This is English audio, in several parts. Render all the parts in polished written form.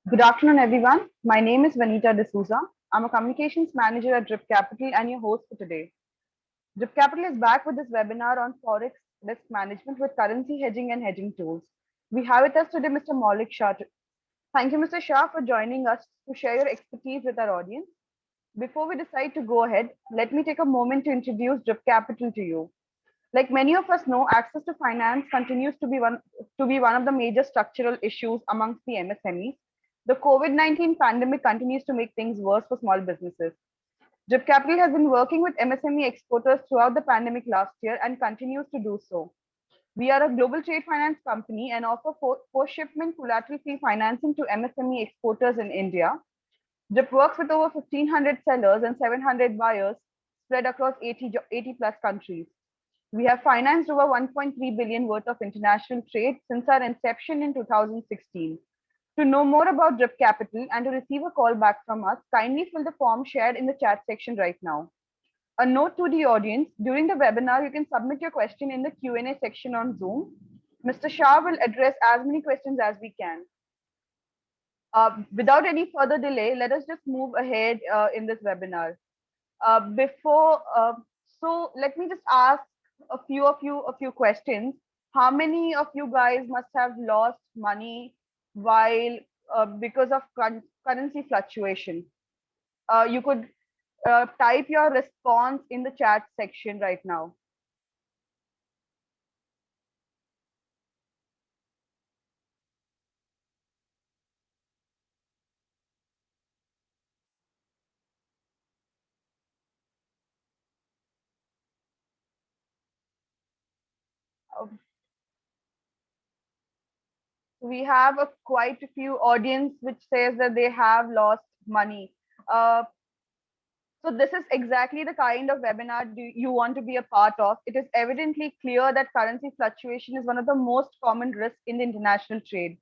Good afternoon, everyone. My name is Vanita D'Souza. I'm a communications manager at Drip Capital and your host for today. Drip Capital is back with this webinar on Forex risk management with currency hedging and hedging tools. We have with us today Mr. Maulik Shah. Thank you, Mr. Shah, for joining us to share your expertise with our audience. Before we decide to go ahead, let me take a moment to introduce Drip Capital to you. Like many of us know, access to finance continues to be one of the major structural issues amongst the MSMEs. The COVID-19 pandemic continues to make things worse for small businesses. Drip Capital has been working with MSME exporters throughout the pandemic last year and continues to do so. We are a global trade finance company and offer post-shipment collateral-free financing to MSME exporters in India. Drip works with over 1,500 sellers and 700 buyers spread across 80 plus countries. We have financed over 1.3 billion worth of international trade since our inception in 2016. To know more about Drip Capital and to receive a call back from us, kindly fill the form shared in the chat section right now. A note to the audience, during the webinar, you can submit your question in the Q&A section on Zoom. Mr. Shah will address as many questions as we can. Without any further delay, let us just move ahead in this webinar. So let me just ask a few questions. How many of you guys must have lost money while because of currency fluctuation? You could type your response in the chat section right now. Uh, we have quite a few audience which says that they have lost money. Uh, So this is exactly the kind of webinar you want to be a part of. It is evidently clear that currency fluctuation is one of the most common risks in the international trade.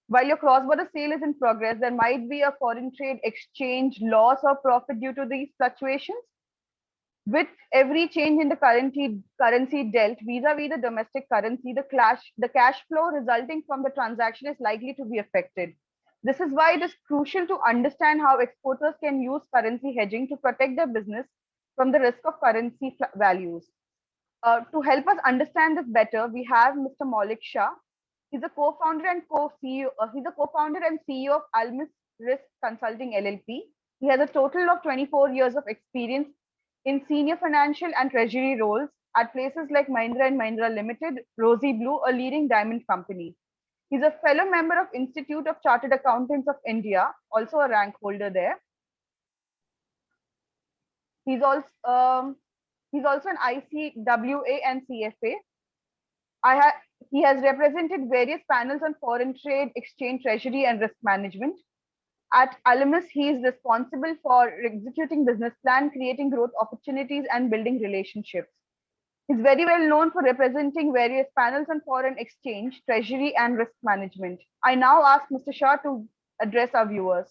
While your cross-border sale is in progress, there might be a foreign trade exchange loss or profit due to these fluctuations. With every change in the currency dealt vis-a-vis the domestic currency, the cash flow resulting from the transaction is likely to be affected. This is why it is crucial to understand how exporters can use currency hedging to protect their business from the risk of currency values. To help us understand this better, we have Mr. Maulik Shah. He's a co-founder and co-CEO. He's a co-founder and CEO of Almis Risk Consulting LLP. He has a total of 24 years of experience in senior financial and treasury roles at places like Mahindra and Mahindra Limited, Rosy Blue, a leading diamond company. He's a fellow member of Institute of Chartered Accountants of India, also a rank holder there. He's also an ICWA and CFA. He has represented various panels on foreign trade, exchange, treasury, and risk management. At Almis, he is responsible for executing business plan, creating growth opportunities, and building relationships. He's very well known for representing various panels on foreign exchange, treasury, and risk management. I now ask Mr. Shah to address our viewers.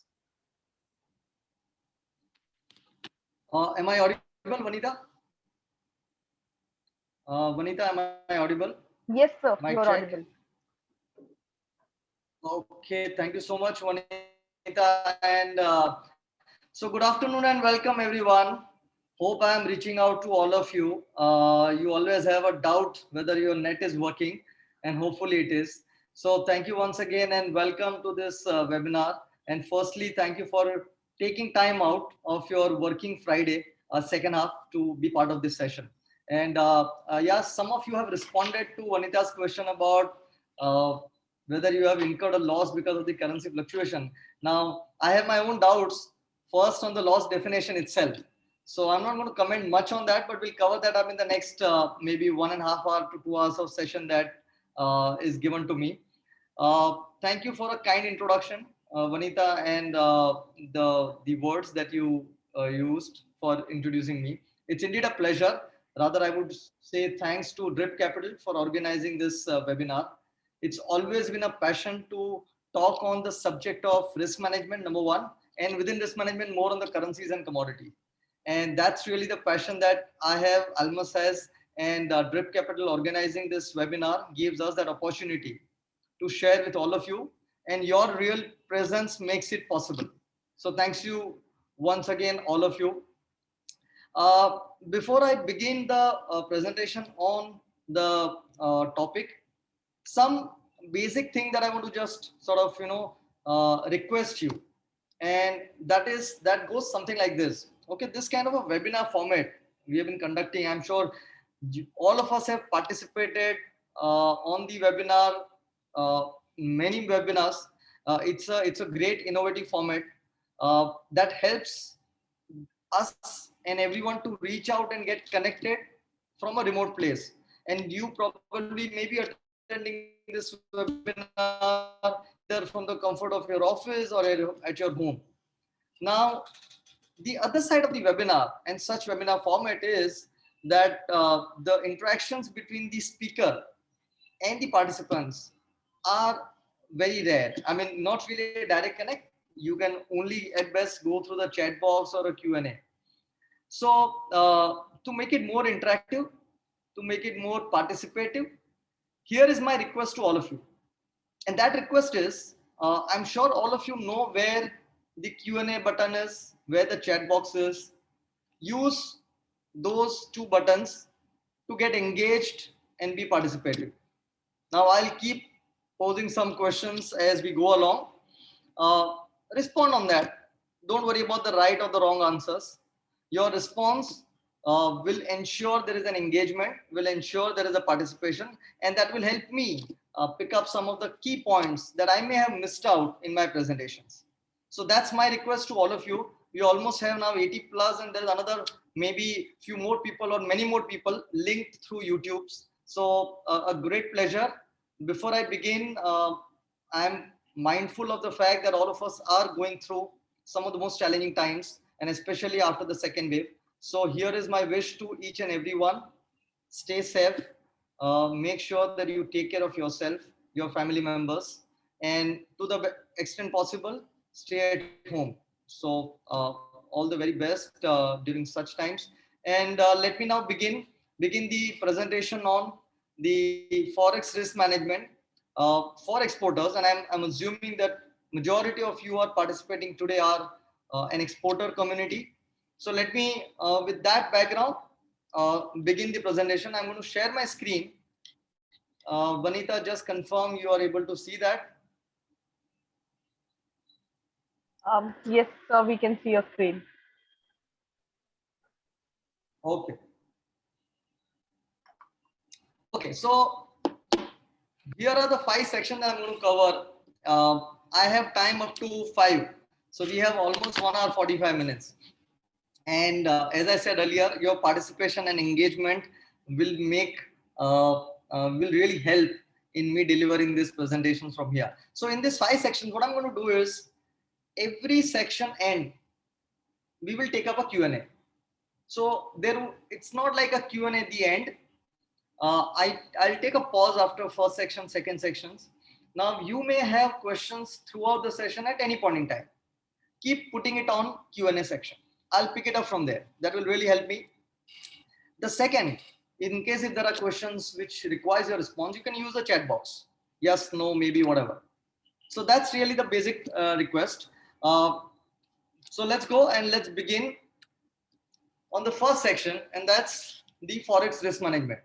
Am I audible, Vanita? Vanita, am I audible? Yes, sir, you are audible. Okay, thank you so much, Vanita. And so good afternoon and welcome, everyone. Hope I am reaching out to all of you. You always have a doubt whether your net is working, and hopefully it is. So thank you once again and welcome to this webinar. And firstly, thank you for taking time out of your working Friday, second half, to be part of this session. And yeah, some of you have responded to Vanita's question about whether you have incurred a loss because of the currency fluctuation. Now, I have my own doubts first on the loss definition itself. So I'm not going to comment much on that, but we'll cover that up in the next maybe 1.5 hour to 2 hours of session that is given to me. Thank you for a kind introduction, Vanita, and the words that you used for introducing me. It's indeed a pleasure. Rather, I would say thanks to Drip Capital for organizing this webinar. It's always been a passion to talk on the subject of risk management, number one, and within risk management, more on the currencies and commodity. And that's really the passion that I have, Almas has, and Drip Capital organizing this webinar gives us that opportunity to share with all of you and your real presence makes it possible. So thanks you once again, all of you. Before I begin the presentation on the topic, some basic thing that I want to just sort of, request you, and that goes something like this. Okay, this kind of a webinar format we have been conducting, I'm sure all of us have participated on the webinar, many webinars. It's a great innovative format that helps us and everyone to reach out and get connected from a remote place. And you probably may be attending this webinar either from the comfort of your office or at your home. Now, the other side of the webinar and such webinar format is that the interactions between the speaker and the participants are very rare. I mean, not really a direct connect. You can only at best go through the chat box or a Q&A. So to make it more interactive, to make it more participative, here is my request to all of you. And that request is, I'm sure all of you know where the Q&A button is, where the chat box is. Use those two buttons to get engaged and be participative. Now I'll keep posing some questions as we go along. Respond on that. Don't worry about the right or the wrong answers. Your response will ensure there is an engagement, will ensure there is a participation, and that will help me pick up some of the key points that I may have missed out in my presentations. So that's my request to all of you. We almost have now 80 plus, and there's another maybe few more people or many more people linked through YouTube. So a great pleasure. Before I begin, I'm mindful of the fact that all of us are going through some of the most challenging times, and especially after the second wave. So here is my wish to each and every one: stay safe, make sure that you take care of yourself, your family members, and to the extent possible, stay at home. So all the very best during such times. And let me now begin the presentation on the forex risk management for exporters. And I'm assuming that majority of you are participating today are an exporter community. So let me, with that background, begin the presentation. I'm going to share my screen. Vanita, just confirm you are able to see that. Yes, sir, we can see your screen. Okay. Okay, so here are the 5 sections that I'm going to cover. I have time up to 5. So we have almost 1 hour 45 minutes. And as I said earlier, your participation and engagement will will really help in me delivering this presentation from here. So in this 5 sections, what I'm going to do is every section end, we will take up a Q&A. So it's not like a Q&A at the end. I'll take a pause after first section, second sections. Now you may have questions throughout the session at any point in time. Keep putting it on Q&A section. I'll pick it up from there. That will really help me. The second, in case if there are questions which requires your response, you can use the chat box. Yes, no, maybe, whatever. So that's really the basic request. So let's go and let's begin on the first section, and that's the forex risk management.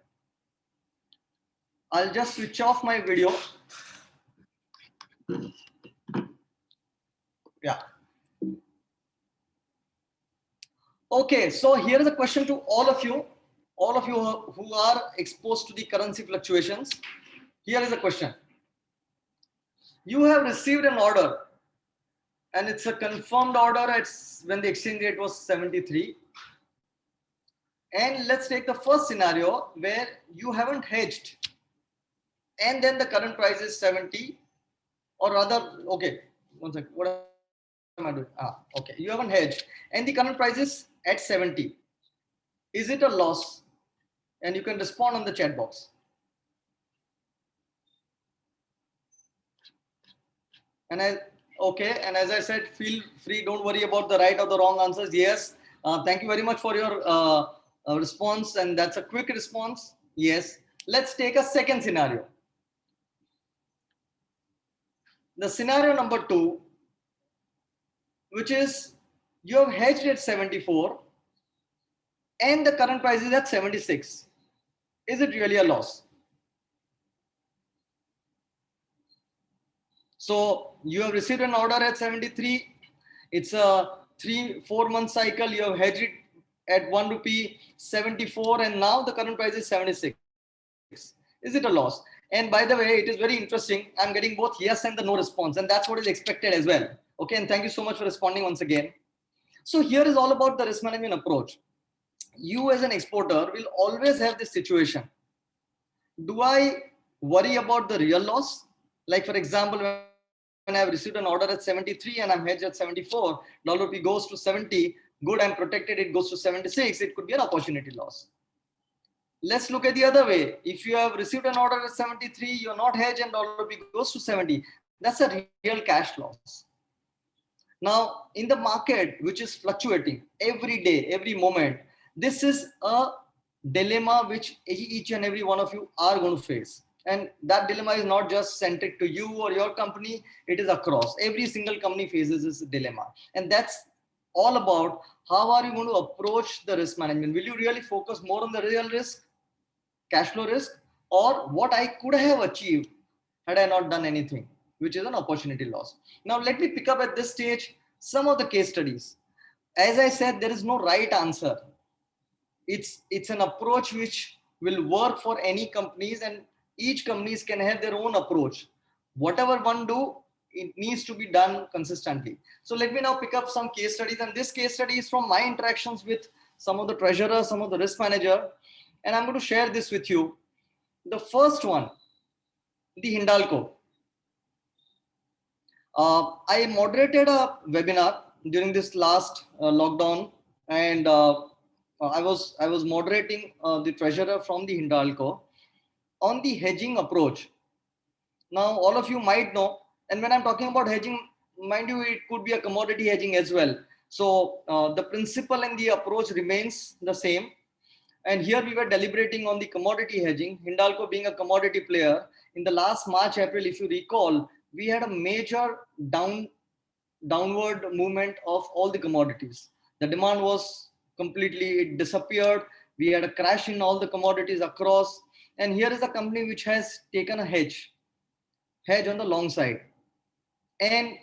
I'll just switch off my video. Yeah. Okay, so here is a question to all of you who are exposed to the currency fluctuations. Here is a question. You have received an order, and it's a confirmed order. It's when the exchange rate was 73. And let's take the first scenario where you haven't hedged, and then the current price is 70, or rather, okay, one second, what am I doing? Okay, you haven't hedged, and the current price is at 70. Is it a loss? And you can respond on the chat box. And as I said, feel free, don't worry about the right or the wrong answers. Yes, thank you very much for your response, and that's a quick response. Yes, let's take a second scenario. The scenario number 2, which is you have hedged at 74 and the current price is at 76. Is it really a loss? So you have received an order at 73. It's a 3-4 month cycle. You have hedged it at 1 rupee 74 and now the current price is 76. Is it a loss? And by the way, it is very interesting. I'm getting both yes and the no response, and that's what is expected as well. Okay, and thank you so much for responding once again. So here is all about the risk management approach. You as an exporter will always have this situation. Do I worry about the real loss? Like for example, when I have received an order at 73 and I'm hedged at 74, dollar rupee goes to 70, good, I'm protected, it goes to 76, it could be an opportunity loss. Let's look at the other way. If you have received an order at 73, you're not hedged and dollar rupee goes to 70, that's a real cash loss. Now, in the market, which is fluctuating every day, every moment, this is a dilemma which each and every one of you are going to face. And that dilemma is not just centric to you or your company, it is across. Every single company faces this dilemma. And that's all about how are you going to approach the risk management. Will you really focus more on the real risk, cash flow risk, or what I could have achieved had I not done anything, which is an opportunity loss. Now, let me pick up at this stage some of the case studies. As I said, there is no right answer. It's an approach which will work for any companies, and each companies can have their own approach. Whatever one do, it needs to be done consistently. So let me now pick up some case studies, and this case study is from my interactions with some of the treasurers, some of the risk manager, and I'm going to share this with you. The first one, the Hindalco. I moderated a webinar during this last lockdown, and I was moderating the treasurer from the Hindalco on the hedging approach. Now, all of you might know, and when I'm talking about hedging, mind you, it could be a commodity hedging as well. So the principle and the approach remains the same. And here we were deliberating on the commodity hedging. Hindalco being a commodity player, in the last March, April, if you recall, we had a major downward movement of all the commodities. The demand was completely, it disappeared. We had a crash in all the commodities across. And here is a company which has taken a hedge on the long side. And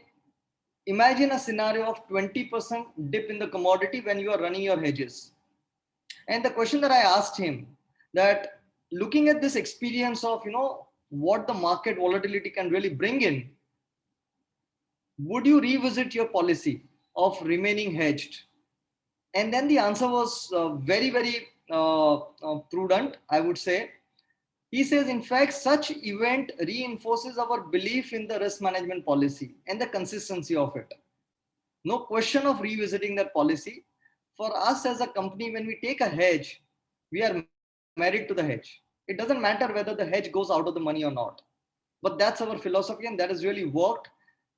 imagine a scenario of 20% dip in the commodity when you are running your hedges. And the question that I asked him, that looking at this experience of, what the market volatility can really bring in, would you revisit your policy of remaining hedged? And then the answer was very, very prudent, I would say. He says, in fact, such event reinforces our belief in the risk management policy and the consistency of it. No question of revisiting that policy. For us as a company, when we take a hedge, we are married to the hedge. It doesn't matter whether the hedge goes out of the money or not. But that's our philosophy, and that has really worked.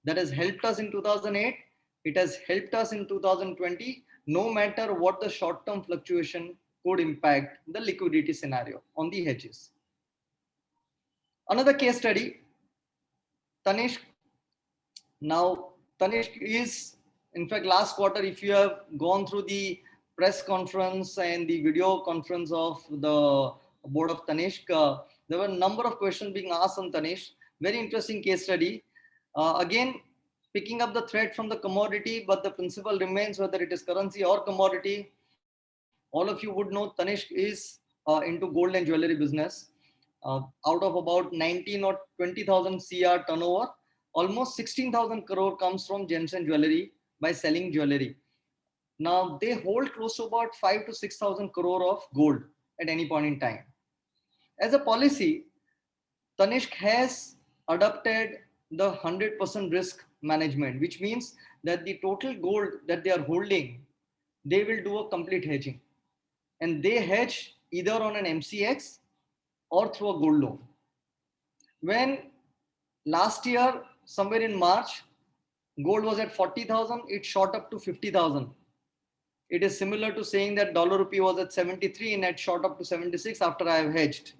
That has helped us in 2008. It has helped us in 2020, no matter what the short-term fluctuation could impact the liquidity scenario on the hedges. Another case study, Tanishq. Now, Tanishq is, in fact, last quarter, if you have gone through the press conference and the video conference of the board of Tanishq, there were a number of questions being asked on Tanishq. Very interesting case study. Again, picking up the thread from the commodity, but the principle remains whether it is currency or commodity. All of you would know Tanishq is into gold and jewelry business. Out of about 19 or 20,000 CR turnover, almost 16,000 crore comes from gems and jewelry by selling jewelry. Now they hold close to about 5 to 6,000 crore of gold at any point in time. As a policy, Tanishq has adopted the 100% risk management, which means that the total gold that they are holding, they will do a complete hedging. And they hedge either on an MCX or through a gold loan. When last year, somewhere in March, gold was at 40,000, it shot up to 50,000. It is similar to saying that dollar rupee was at 73 and it shot up to 76 after I have hedged.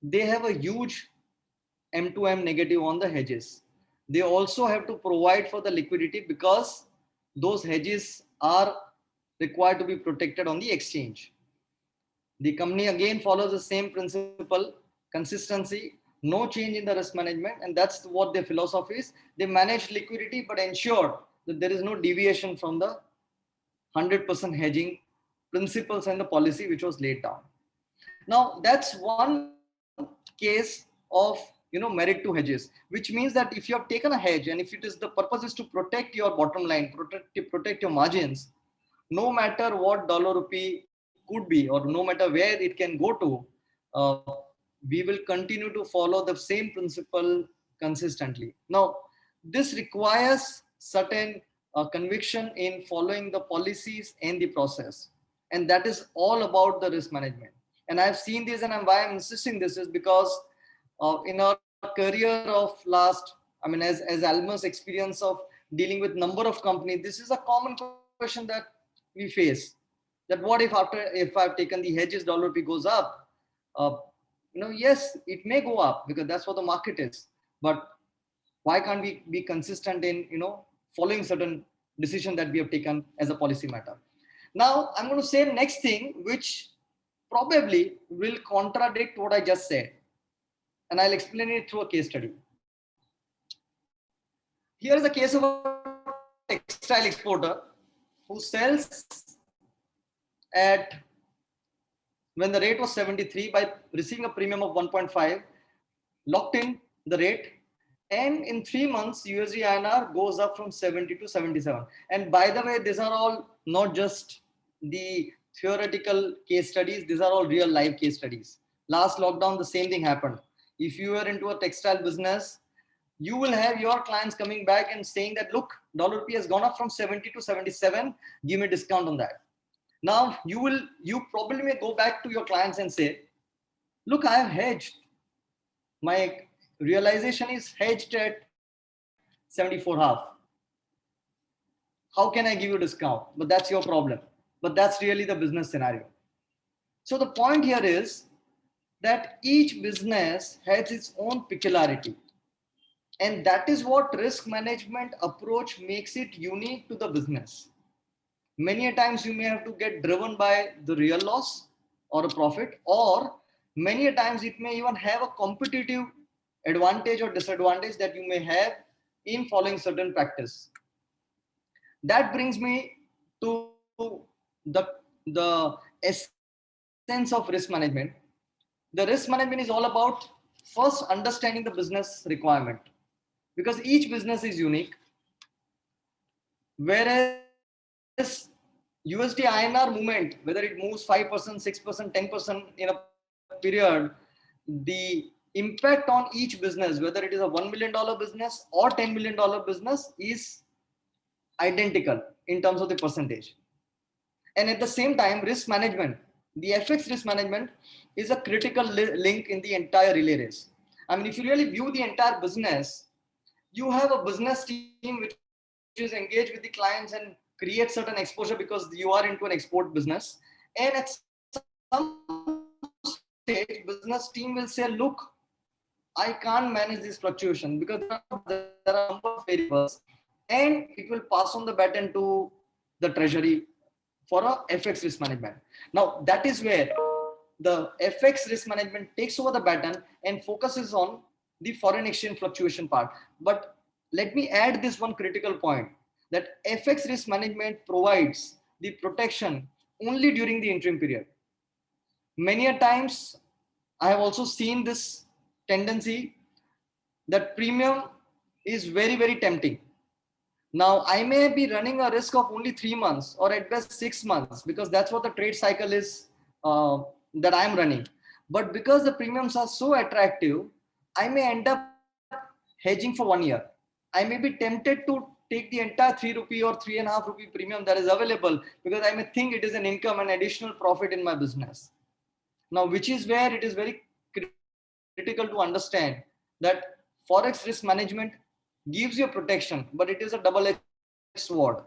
They have a huge M2M negative on the hedges. they also have to provide for the liquidity, because those hedges are required to be protected on the exchange. The company again follows the same principle, consistency, no change in the risk management, and that's what their philosophy is. They manage liquidity but ensure that there is no deviation from the 100% hedging principles and the policy which was laid down. Now that's one case of merit to hedges, which means that if you have taken a hedge, and if it is the purpose is to protect your bottom line, protect your margins, no matter what dollar rupee could be, or no matter where it can go to, uh, we will continue to follow the same principle consistently. Now, this requires certain conviction in following the policies and the process, and that is all about the risk management. And I've seen this, and why I'm insisting this is because in our career of last, as Alma's experience of dealing with number of companies, this is a common question that we face, that what if I've taken the hedges, dollar rupee goes up, uh, yes, it may go up because that's what the market is, but why can't we be consistent in following certain decision that we have taken as a policy matter? Now I'm going to say next thing, which probably will contradict what I just said, and I'll explain it through a case study. Here is a case of a textile exporter who sells at, when the rate was 73, by receiving a premium of 1.5, locked in the rate, and in 3 months USD INR goes up from 70 to 77. And by the way, these are all not just the theoretical case studies, these are all real live case studies. Last lockdown, the same thing happened. If you are into a textile business, you will have your clients coming back and saying that, look, dollar rupee has gone up from 70 to 77, give me a discount on that. Now you probably may go back to your clients and say, look, I have hedged, my realization is hedged at 74.5. How can I give you a discount? But that's your problem. But that's really the business scenario. So the point here is that each business has its own peculiarity. And that is what risk management approach makes it unique to the business. Many a times you may have to get driven by the real loss or a profit, or many a times it may even have a competitive advantage or disadvantage that you may have in following certain practice. That brings me to the essence of risk management. The risk management is all about first understanding the business requirement, because each business is unique. Whereas USD INR movement, whether it moves 5%, 6%, 10% in a period, the impact on each business, whether it is a $1 million business or $10 million business, is identical in terms of the percentage. And at the same time, risk management, the FX risk management, is a critical link in the entire relay race. If you really view the entire business, you have a business team which is engaged with the clients and create certain exposure because you are into an export business. And at some stage, business team will say, look, I can't manage this fluctuation because there are a number of variables, and it will pass on the baton to the treasury for a FX risk management. Now, that is where the FX risk management takes over the baton and focuses on the foreign exchange fluctuation part. But let me add this one critical point, that FX risk management provides the protection only during the interim period. Many a times, I have also seen this tendency that premium is very, very tempting. Now, I may be running a risk of only 3 months or at best 6 months, because that's what the trade cycle is that I'm running. But because the premiums are so attractive, I may end up hedging for 1 year. I may be tempted to take the entire 3 rupee or 3.5 rupee premium that is available, because I may think it is an income and additional profit in my business. Now, which is where it is very critical to understand that Forex risk management gives you protection, but it is a double-edged sword.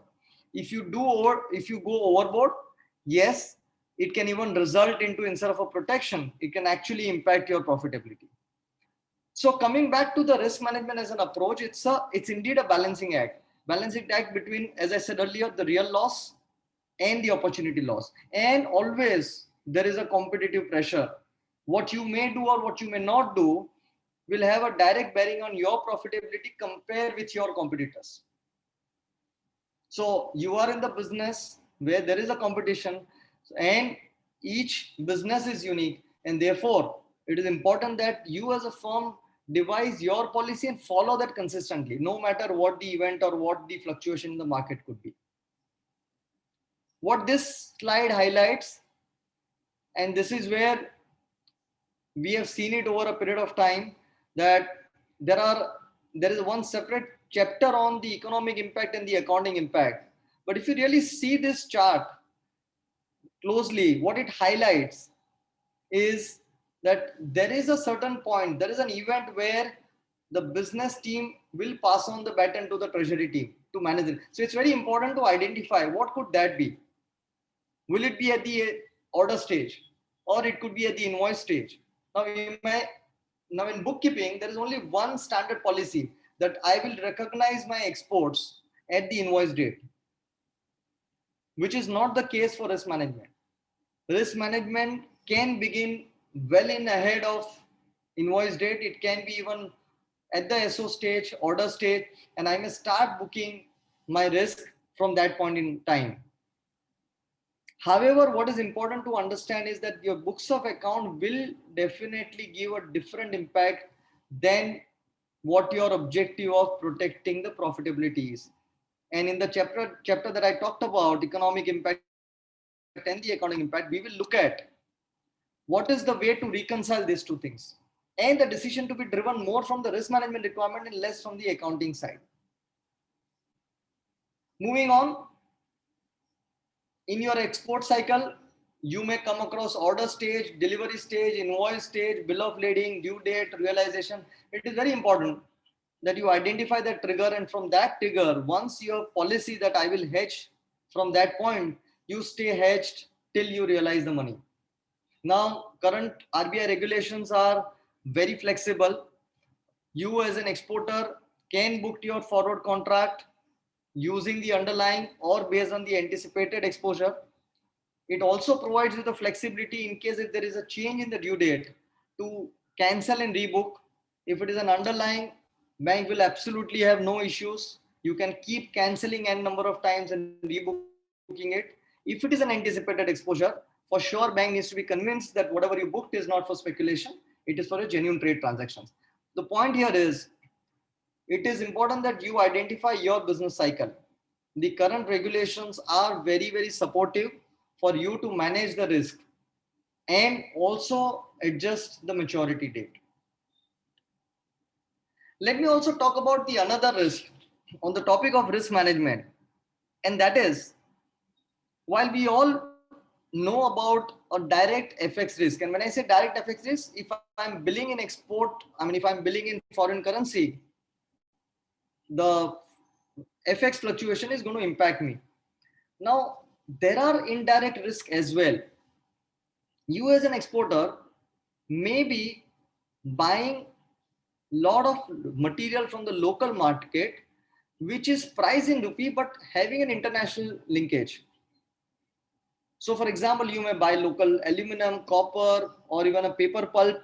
If you go overboard, yes, it can even result into, instead of a protection, it can actually impact your profitability. So coming back to the risk management as an approach, it's indeed a balancing act between, as I said earlier, the real loss and the opportunity loss. And always there is a competitive pressure. What you may do or what you may not do will have a direct bearing on your profitability compared with your competitors. So you are in the business where there is a competition, and each business is unique, and therefore it is important that you as a firm devise your policy and follow that consistently, no matter what the event or what the fluctuation in the market could be. What this slide highlights, and this is where we have seen it over a period of time, that there is one separate chapter on the economic impact and the accounting impact. But if you really see this chart closely, what it highlights is that there is a certain point, there is an event where the business team will pass on the baton to the treasury team to manage it. So it's very important to identify what could that be. Will it be at the order stage, or it could be at the invoice stage? Now in bookkeeping, there is only one standard policy, that I will recognize my exports at the invoice date, which is not the case for risk management. Risk management can begin well in ahead of invoice date. It can be even at the SO stage, order stage, and I may start booking my risk from that point in time. However, what is important to understand is that your books of account will definitely give a different impact than what your objective of protecting the profitability is. And in the chapter that I talked about, economic impact and the accounting impact, we will look at what is the way to reconcile these two things, and the decision to be driven more from the risk management requirement and less from the accounting side. Moving on, in your export cycle, you may come across order stage, delivery stage, invoice stage, bill of lading, due date, realization. It is very important that you identify the trigger, and from that trigger, once you have policy that I will hedge from that point, you stay hedged till you realize the money. Now, current RBI regulations are very flexible. You as an exporter can book your forward contract using the underlying or based on the anticipated exposure. It also provides you the flexibility in case if there is a change in the due date to cancel and rebook. If it is an underlying, bank will absolutely have no issues. You can keep canceling n number of times and rebooking it. If it is an anticipated exposure, for sure bank needs to be convinced that whatever you booked is not for speculation, it is for a genuine trade transactions. The point here is, it is important that you identify your business cycle. The current regulations are very, very supportive for you to manage the risk and also adjust the maturity date. Let me also talk about the another risk on the topic of risk management, and that is, while we all know about a direct FX risk, and when I say direct FX risk, if I'm billing in export, if I'm billing in foreign currency, the FX fluctuation is going to impact me. Now, there are indirect risk as well. You as an exporter may be buying lot of material from the local market, which is priced in rupee but having an international linkage. So for example, you may buy local aluminum, copper, or even a paper pulp.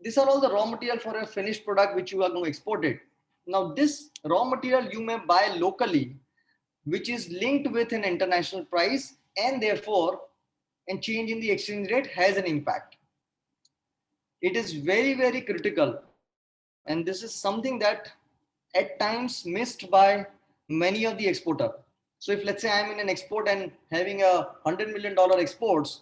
These are all the raw material for a finished product which you are going to export it. Now this raw material you may buy locally, which is linked with an international price, and therefore a change in the exchange rate has an impact. It is very, very critical, and this is something that at times missed by many of the exporter. So if let's say I'm in an export and having $100 million exports,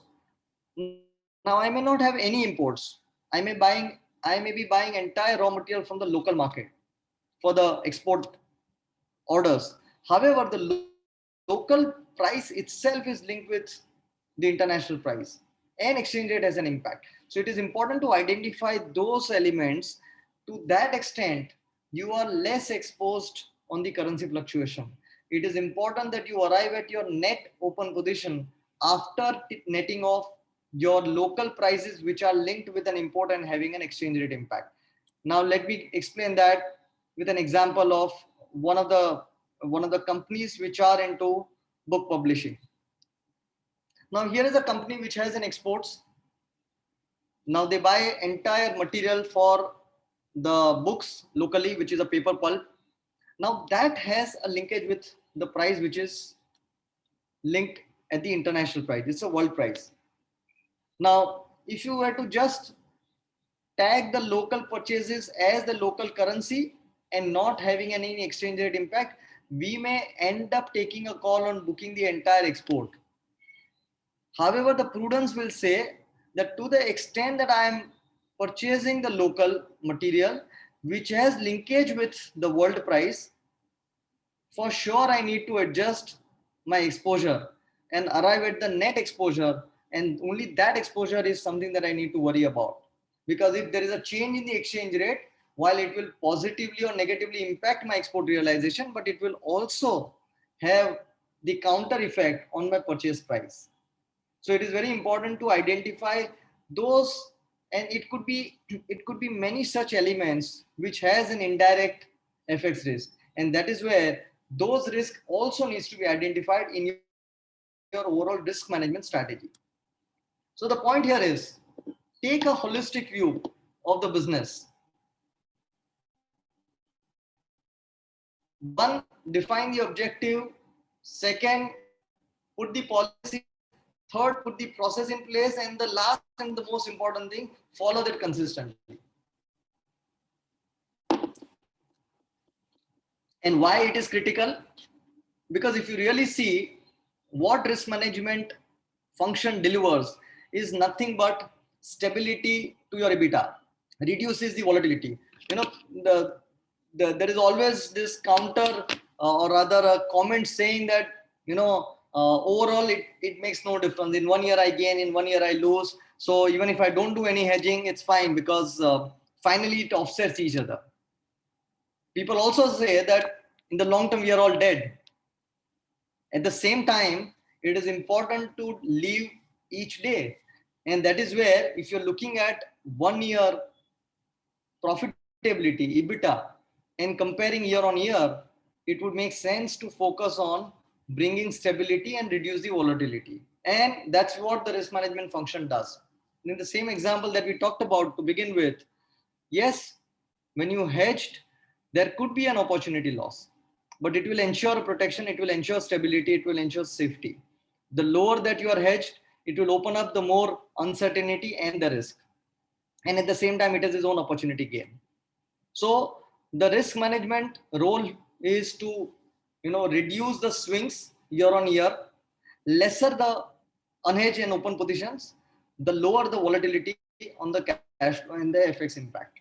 now I may not have any imports. I may be buying entire raw material from the local market for the export orders. However, the local price itself is linked with the international price, and exchange rate has an impact. So it is important to identify those elements. To that extent, you are less exposed on the currency fluctuation. It is important that you arrive at your net open position after netting off your local prices, which are linked with an import and having an exchange rate impact. Now let me explain that with an example of one of the companies which are into book publishing. Now here is a company which has an exports. Now they buy entire material for the books locally, which is a paper pulp. Now that has a linkage with the price which is linked at the international price. It's a world price. Now, if you were to just tag the local purchases as the local currency and not having any exchange rate impact, we may end up taking a call on booking the entire export. However, the prudence will say that to the extent that I am purchasing the local material, which has linkage with the world price, for sure I need to adjust my exposure and arrive at the net exposure, and only that exposure is something that I need to worry about. Because if there is a change in the exchange rate, while it will positively or negatively impact my export realization, but it will also have the counter effect on my purchase price. So it is very important to identify those, and it could be many such elements which has an indirect FX risk, and that is where those risks also needs to be identified in your overall risk management strategy. So the point here is, take a holistic view of the business. One, define the objective. Second, put the policy. Third, put the process in place. And the last and the most important thing, follow that consistently. And why it is critical? Because if you really see what risk management function delivers is nothing but stability to your EBITDA, reduces the volatility. You know, there is always this counter or rather a comment saying that, overall it makes no difference. In 1 year I gain, in 1 year I lose. So even if I don't do any hedging, it's fine, because finally it offsets each other. People also say that in the long term we are all dead. At the same time, it is important to live each day. And that is where, if you're looking at 1 year profitability, EBITDA, and comparing year on year, it would make sense to focus on bringing stability and reduce the volatility. And that's what the risk management function does. In the same example that we talked about to begin with, yes, when you hedged, there could be an opportunity loss, but it will ensure protection, it will ensure stability, it will ensure safety. The lower that you are hedged, it will open up the more uncertainty and the risk. And at the same time, it has its own opportunity gain. So the risk management role is to, reduce the swings year on year, lesser the unhedged and open positions, the lower the volatility on the cash flow and the FX impact.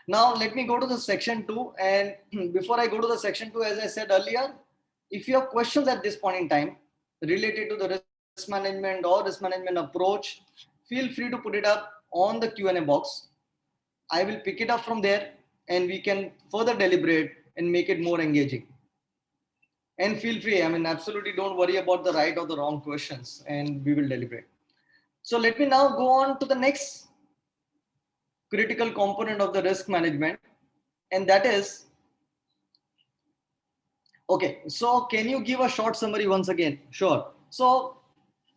Now, let me go to the section 2. And before I go to the section 2, as I said earlier, if you have questions at this point in time related to the risk management or risk management approach, feel free to put it up on the Q&A box. I will pick it up from there and we can further deliberate and make it more engaging. And feel free, absolutely don't worry about the right or the wrong questions, and we will deliberate. So let me now go on to the next critical component of the risk management, and that is, okay, so can you give a short summary once again? Sure. So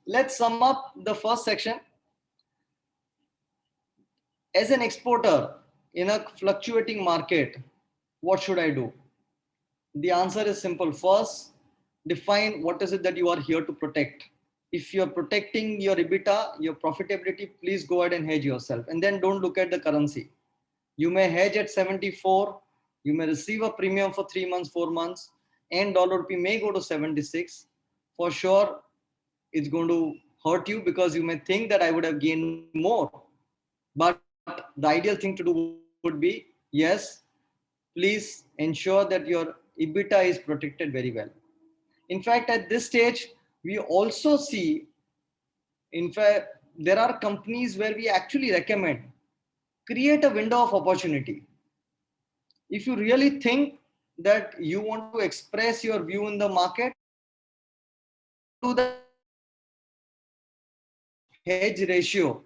let's sum up the first section. As an exporter in a fluctuating market, what should I do? The answer is simple. First, define what is it that you are here to protect. If you're protecting your EBITDA, your profitability, please go ahead and hedge yourself. And then don't look at the currency. You may hedge at 74, you may receive a premium for 3 months, 4 months, and dollar rupee may go to 76. For sure, it's going to hurt you because you may think that I would have gained more. But the ideal thing to do would be, yes, please ensure that your EBITDA is protected very well. In fact, at this stage, we also see, in fact, there are companies where we actually recommend create a window of opportunity. If you really think that you want to express your view in the market, do the hedge ratio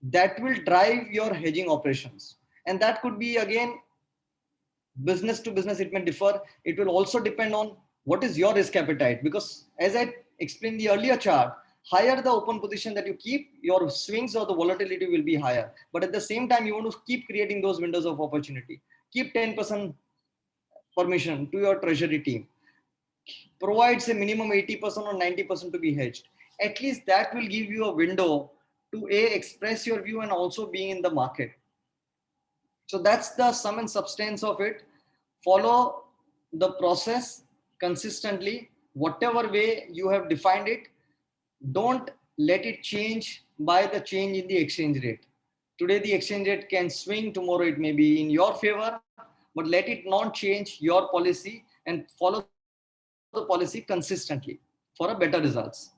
that will drive your hedging operations. And that could be again business to business, it may differ. It will also depend on what is your risk appetite, because as I explained the earlier chart, higher the open position that you keep, your swings or the volatility will be higher. But at the same time, you want to keep creating those windows of opportunity. Keep 10% permission to your treasury team. Provides a minimum 80% or 90% to be hedged. At least that will give you a window to express your view and also being in the market. So that's the sum and substance of it. Follow the process consistently, whatever way you have defined it. Don't let it change by the change in the exchange rate. Today the exchange rate can swing, tomorrow it may be in your favor, but let it not change your policy, and follow the policy consistently for a better results.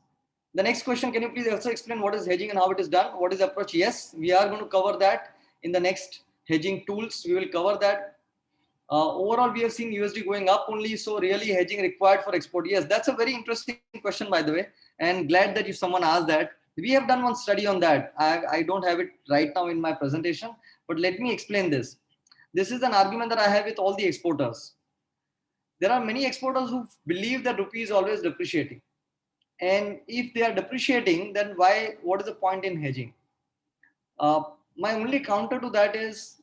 The next question, can you please also explain what is hedging and how it is done? What is approach? Yes, we are going to cover that in the next hedging tools. We will cover that. Overall, we have seen USD going up only, so really hedging required for export. Yes, that's a very interesting question, by the way, and glad that you someone asked that. We have done one study on that. I don't have it right now in my presentation, but let me explain this. This is an argument that I have with all the exporters. There are many exporters who believe that rupee is always depreciating. And if they are depreciating, then why? What is the point in hedging? My only counter to that is,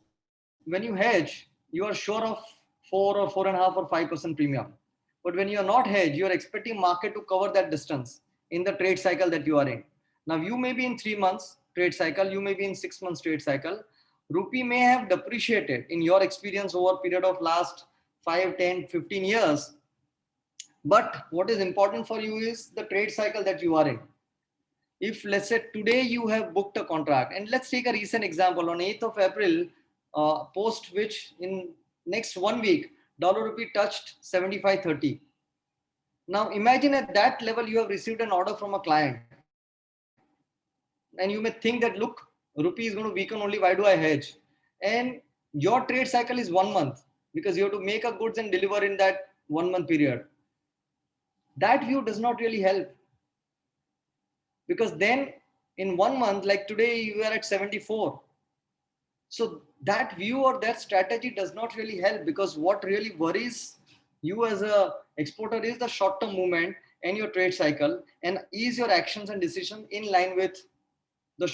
when you hedge, you are sure of 4 or 4.5 or 5% premium. But when you are not hedged, you are expecting market to cover that distance in the trade cycle that you are in. Now you may be in 3 months trade cycle, you may be in 6 months trade cycle. Rupee may have depreciated in your experience over a period of last 5, 10, 15 years. But what is important for you is the trade cycle that you are in. If let's say today you have booked a contract, and let's take a recent example on 8th of April, post which in next 1 week, dollar rupee touched 75.30. Now imagine at that level you have received an order from a client, and you may think that, look, rupee is going to weaken only, why do I hedge? And your trade cycle is 1 month, because you have to make a goods and deliver in that 1 month period. That view does not really help, because then in 1 month, like today, you are at 74. So that view or that strategy does not really help, because what really worries you as a exporter is the short-term movement and your trade cycle, and is your actions and decision in line with the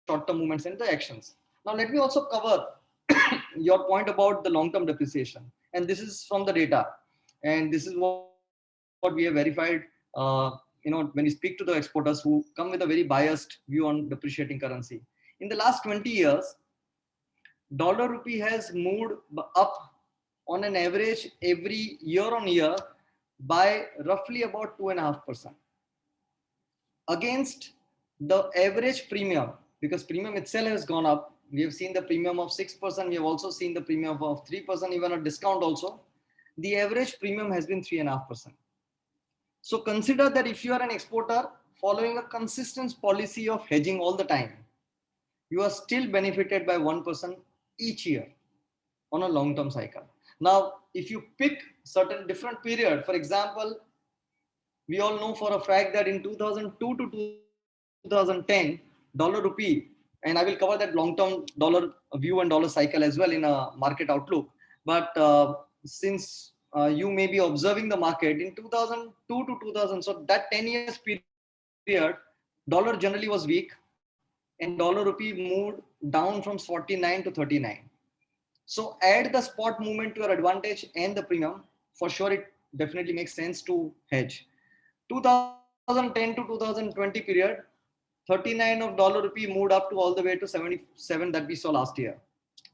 short-term movements and the actions. Now let me also cover your point about the long-term depreciation, and this is from the data, and this is what we have verified. When you speak to the exporters who come with a very biased view on depreciating currency, in the last 20 years, dollar rupee has moved up on an average every year on year by roughly about 2.5% against the average premium, because premium itself has gone up. We have seen the premium of 6%. We have also seen the premium of 3%, even a discount also. The average premium has been 3.5%. So consider that if you are an exporter following a consistent policy of hedging all the time, you are still benefited by 1% each year on a long-term cycle. Now, if you pick certain different period, for example, we all know for a fact that in 2002 to 2010, dollar rupee, and I will cover that long-term dollar view and dollar cycle as well in a market outlook. But since you may be observing the market in 2002 to 2000, so that 10 years period, dollar generally was weak, and dollar rupee moved down from 49 to 39. So add the spot movement to your advantage and the premium, for sure it definitely makes sense to hedge. 2010 to 2020 period, 39 of dollar rupee moved up to all the way to 77 that we saw last year.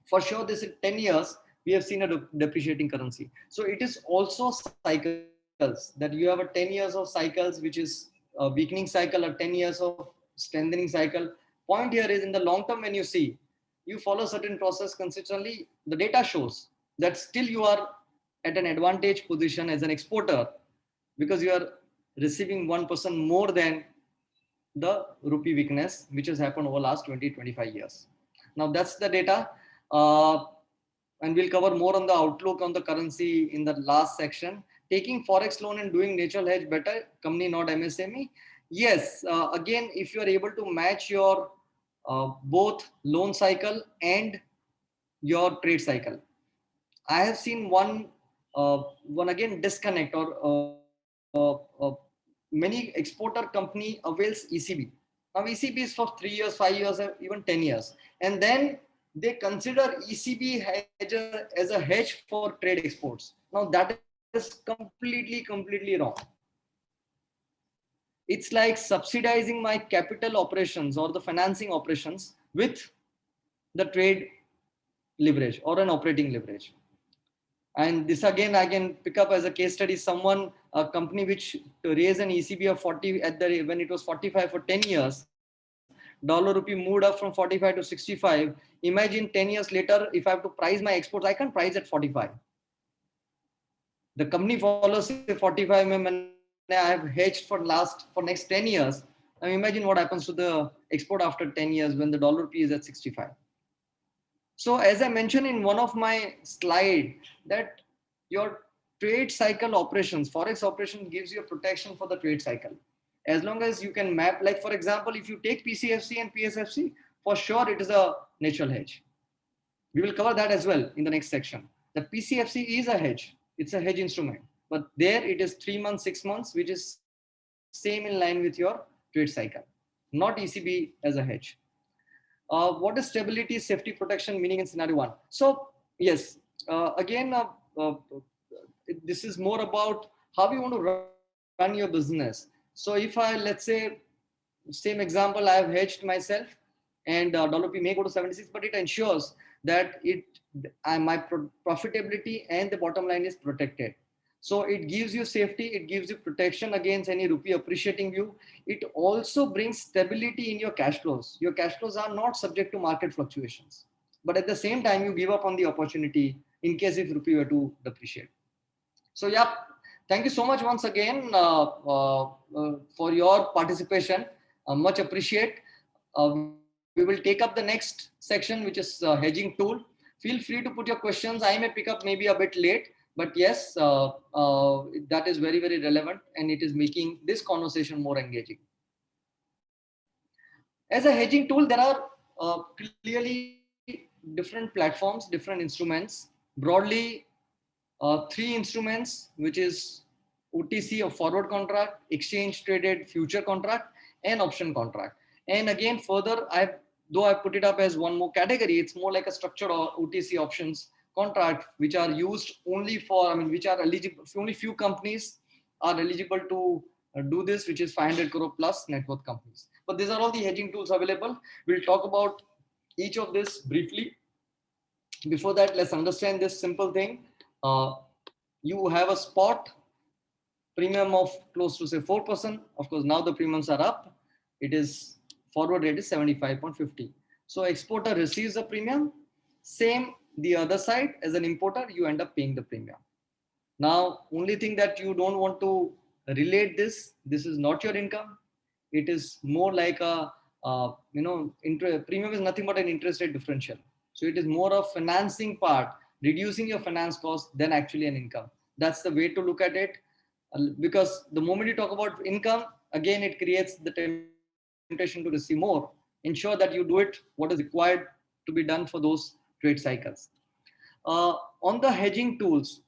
For sure, this in 10 years, we have seen a depreciating currency. So it is also cycles, that you have a 10 years of cycles, which is a weakening cycle, or 10 years of strengthening cycle. Point here is, in the long term, when you see, you follow certain process consistently, the data shows that still you are at an advantage position as an exporter, because you are receiving 1% more than the rupee weakness, which has happened over last 20-25 years. Now that's the data. And we'll cover more on the outlook on the currency in the last section. Taking forex loan and doing natural hedge better, company not MSME. Yes, again, if you are able to match your both loan cycle and your trade cycle. I have seen one again disconnect, or many exporter company avails ECB. Now ECB is for 3 years, 5 years, or even 10 years, and then they consider ECB as a hedge for trade exports. Now that is completely wrong. It's like subsidizing my capital operations or the financing operations with the trade leverage or an operating leverage. And this again, I can pick up as a case study, a company which raised an ECB of 40 when it was 45 for 10 years, dollar rupee moved up from 45 to 65. Imagine 10 years later, if I have to price my exports, I can't price at 45. The company follows say 45 when I have hedged for next 10 years. Now imagine what happens to the export after 10 years when the dollar rupee is at 65. So as I mentioned in one of my slide, that your trade cycle operations, forex operation gives you a protection for the trade cycle. As long as you can map, like for example, if you take PCFC and PSFC, for sure it is a natural hedge. We will cover that as well in the next section. The PCFC is a hedge. It's a hedge instrument, but there it is 3 months, 6 months, which is same in line with your trade cycle, not ECB as a hedge. What is stability, safety, protection meaning in scenario one? So yes, again, this is more about how you want to run your business. So if let's say, same example, I have hedged myself and dollar P may go to 76, but it ensures that my profitability and the bottom line is protected. So it gives you safety, it gives you protection against any rupee appreciating you. It also brings stability in your cash flows. Your cash flows are not subject to market fluctuations, but at the same time, you give up on the opportunity in case if rupee were to depreciate. So yeah, thank you so much once again for your participation. Much appreciate. We will take up the next section, which is hedging tool. Feel free to put your questions. I may pick up maybe a bit late, but yes, that is very relevant, and it is making this conversation more engaging. As a hedging tool, there are clearly different platforms, different instruments. Broadly, three instruments, which is OTC or forward contract, exchange traded future contract, and option contract. And again, further, though I put it up as one more category, it's more like a structured or OTC options contract, which are used only for, which are eligible, only few companies are eligible to do this, which is 500 crore plus net worth companies. But these are all the hedging tools available. We'll talk about each of this briefly. Before that, let's understand this simple thing. You have a spot premium of close to say 4%. Of course, now the premiums are up. It is forward rate is 75.50. So exporter receives a premium. Same the other side, as an importer, you end up paying the premium. Now, only thing that you don't want to relate this is not your income. It is more like a premium is nothing but an interest rate differential. So it is more of financing part, reducing your finance cost than actually an income. That's the way to look at it. Because the moment you talk about income, again, it creates the temptation to receive more. Ensure that you do it what is required to be done for those trade cycles. On the hedging tools,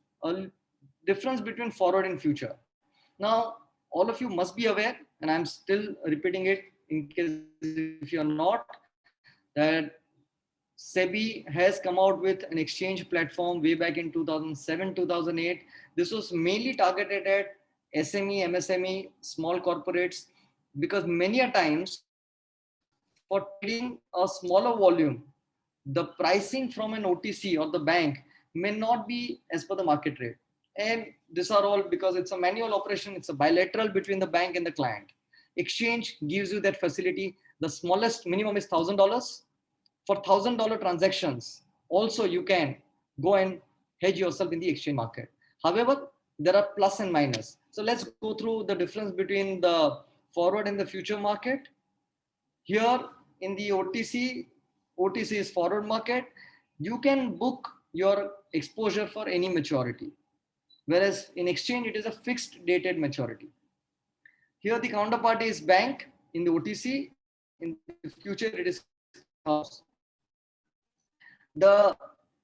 difference between forward and future. Now, all of you must be aware, and I'm still repeating it in case if you're not, that SEBI has come out with an exchange platform way back in 2007, 2008. This was mainly targeted at SME, MSME, small corporates, because many a times for trading a smaller volume, the pricing from an OTC or the bank may not be as per the market rate. And these are all because it's a manual operation. It's a bilateral between the bank and the client. Exchange gives you that facility. The smallest minimum is $1,000. For $1,000 transactions, also you can go and hedge yourself in the exchange market. However, there are plus and minus. So let's go through the difference between the forward and the future market. Here in the OTC is forward market. You can book your exposure for any maturity. Whereas in exchange, it is a fixed dated maturity. Here the counterparty is bank in the OTC. In the future, it is house. The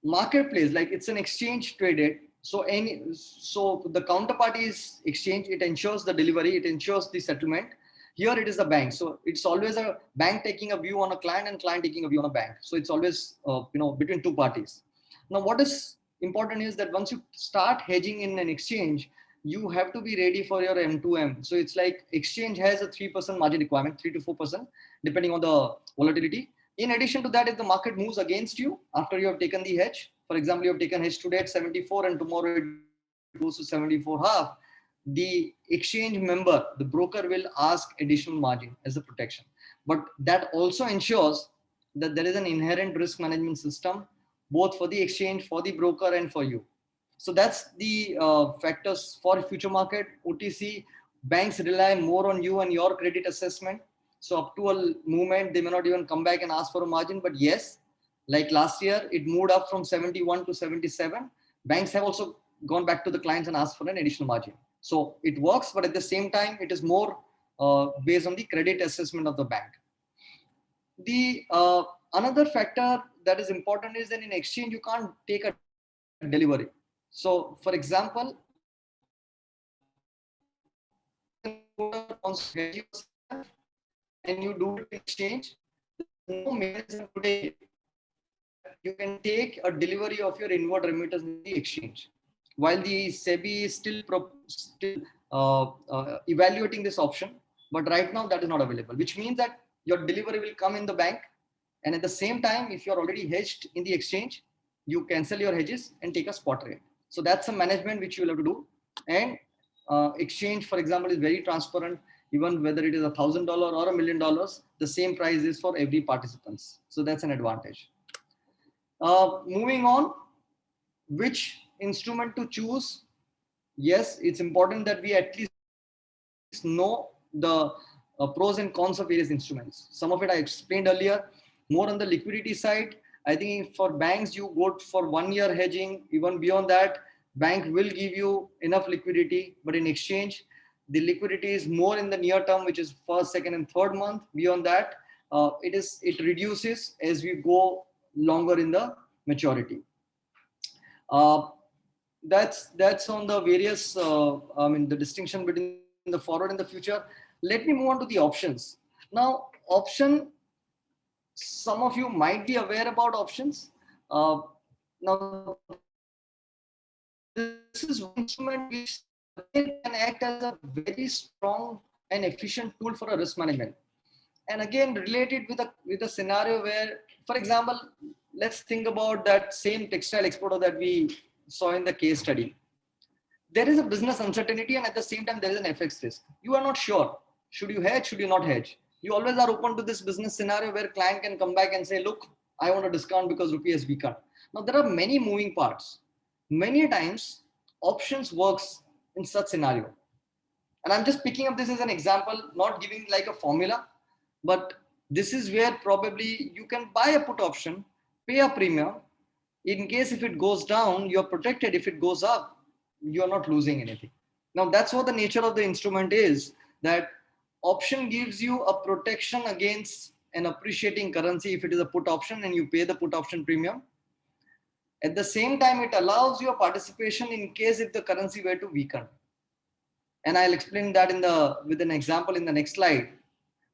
marketplace, like it's an exchange traded. So the counterparty is exchange. It ensures the delivery. It ensures the settlement. Here it is a bank. So it's always a bank taking a view on a client and client taking a view on a bank. So it's always between two parties. Now what is important is that once you start hedging in an exchange, you have to be ready for your M2M. So it's like exchange has a 3% margin requirement, 3 to 4%, depending on the volatility. In addition to that, if the market moves against you after you have taken the hedge, for example, you have taken hedge today at 74 and tomorrow it goes to 74 half, the exchange member, the broker will ask additional margin as a protection. But that also ensures that there is an inherent risk management system, both for the exchange, for the broker, and for you. So that's the factors for future market. OTC, banks rely more on you and your credit assessment. So up to a movement, they may not even come back and ask for a margin. But yes, like last year, it moved up from 71 to 77. Banks have also gone back to the clients and asked for an additional margin. So it works, but at the same time, it is more based on the credit assessment of the bank. The another factor that is important is that in exchange, you can't take a delivery. So for example, and you do it in exchange, there's no mechanism today you can take a delivery of your inward remittance in the exchange. While the SEBI is still evaluating this option, but right now that is not available, which means that your delivery will come in the bank, and at the same time, if you're already hedged in the exchange, you cancel your hedges and take a spot rate. So that's a management which you will have to do. And exchange, for example, is very transparent. Even whether it is $1,000 or $1 million, the same price is for every participants. So that's an advantage. Moving on, which instrument to choose? Yes, it's important that we at least know the pros and cons of various instruments. Some of it I explained earlier. More on the liquidity side, I think for banks, you go for 1 year hedging. Even beyond that, bank will give you enough liquidity, but in exchange, the liquidity is more in the near term, which is first, second, and third month. Beyond that, it reduces as we go longer in the maturity. That's on the various the distinction between the forward and the future. Let me move on to the options. Now option, some of you might be aware about options. Now this is one instrument which can act as a very strong and efficient tool for a risk management. And again, related with a scenario where, for example, let's think about that same textile exporter that we saw in the case study. There is a business uncertainty, and at the same time, there is an FX risk. You are not sure. Should you hedge? Should you not hedge? You always are open to this business scenario where client can come back and say, look, I want a discount because rupee has weakened. Now, there are many moving parts. Many times, options works in such scenario. And I'm just picking up this as an example, not giving like a formula, but this is where probably you can buy a put option, pay a premium. In case if it goes down, you're protected. If it goes up, you're not losing anything. Now that's what the nature of the instrument is, that option gives you a protection against an appreciating currency if it is a put option and you pay the put option premium. At the same time, it allows your participation in case if the currency were to weaken. And I'll explain that with an example in the next slide.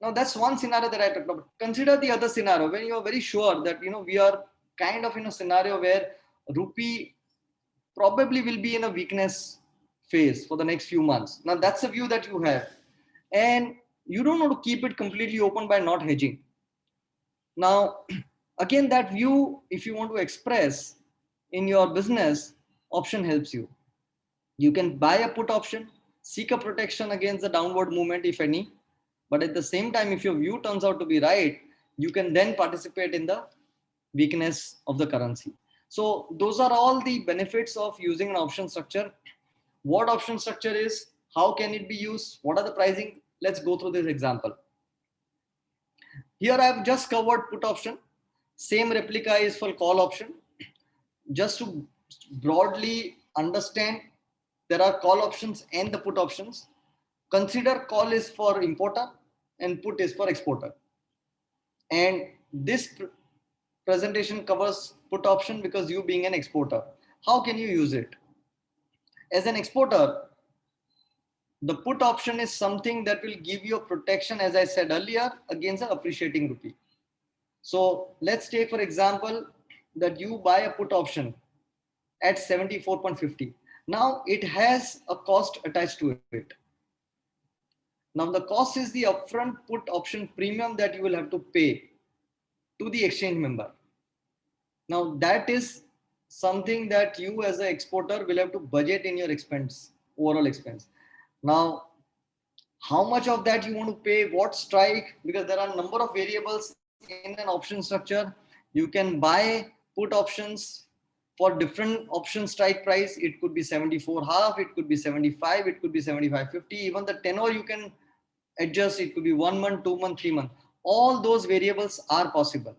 Now that's one scenario that I talked about. Consider the other scenario when you are very sure that we are kind of in a scenario where rupee probably will be in a weakness phase for the next few months. Now that's a view that you have, and you don't want to keep it completely open by not hedging. Now, again, that view, if you want to express in your business, option helps you. You can buy a put option, seek a protection against the downward movement, if any. But at the same time, if your view turns out to be right, you can then participate in the weakness of the currency. So those are all the benefits of using an option structure. What option structure is, how can it be used, what are the pricing? Let's go through this example. Here I've just covered put option. Same replica is for call option. Just to broadly understand, there are call options and the put options. Consider call is for importer and put is for exporter. And this presentation covers put option because you being an exporter. How can you use it? As an exporter, the put option is something that will give you a protection, as I said earlier, against an appreciating rupee. So let's take, for example, that you buy a put option at 74.50. Now it has a cost attached to it. Now the cost is the upfront put option premium that you will have to pay to the exchange member. Now that is something that you as an exporter will have to budget in your expense, overall expense. Now, how much of that you want to pay, what strike, because there are a number of variables in an option structure. You can buy put options for different option strike price. It could be 74 half, it could be 75, it could be 75.50. Even the tenor you can adjust. It could be 1 month, 2 month, 3 month. All those variables are possible.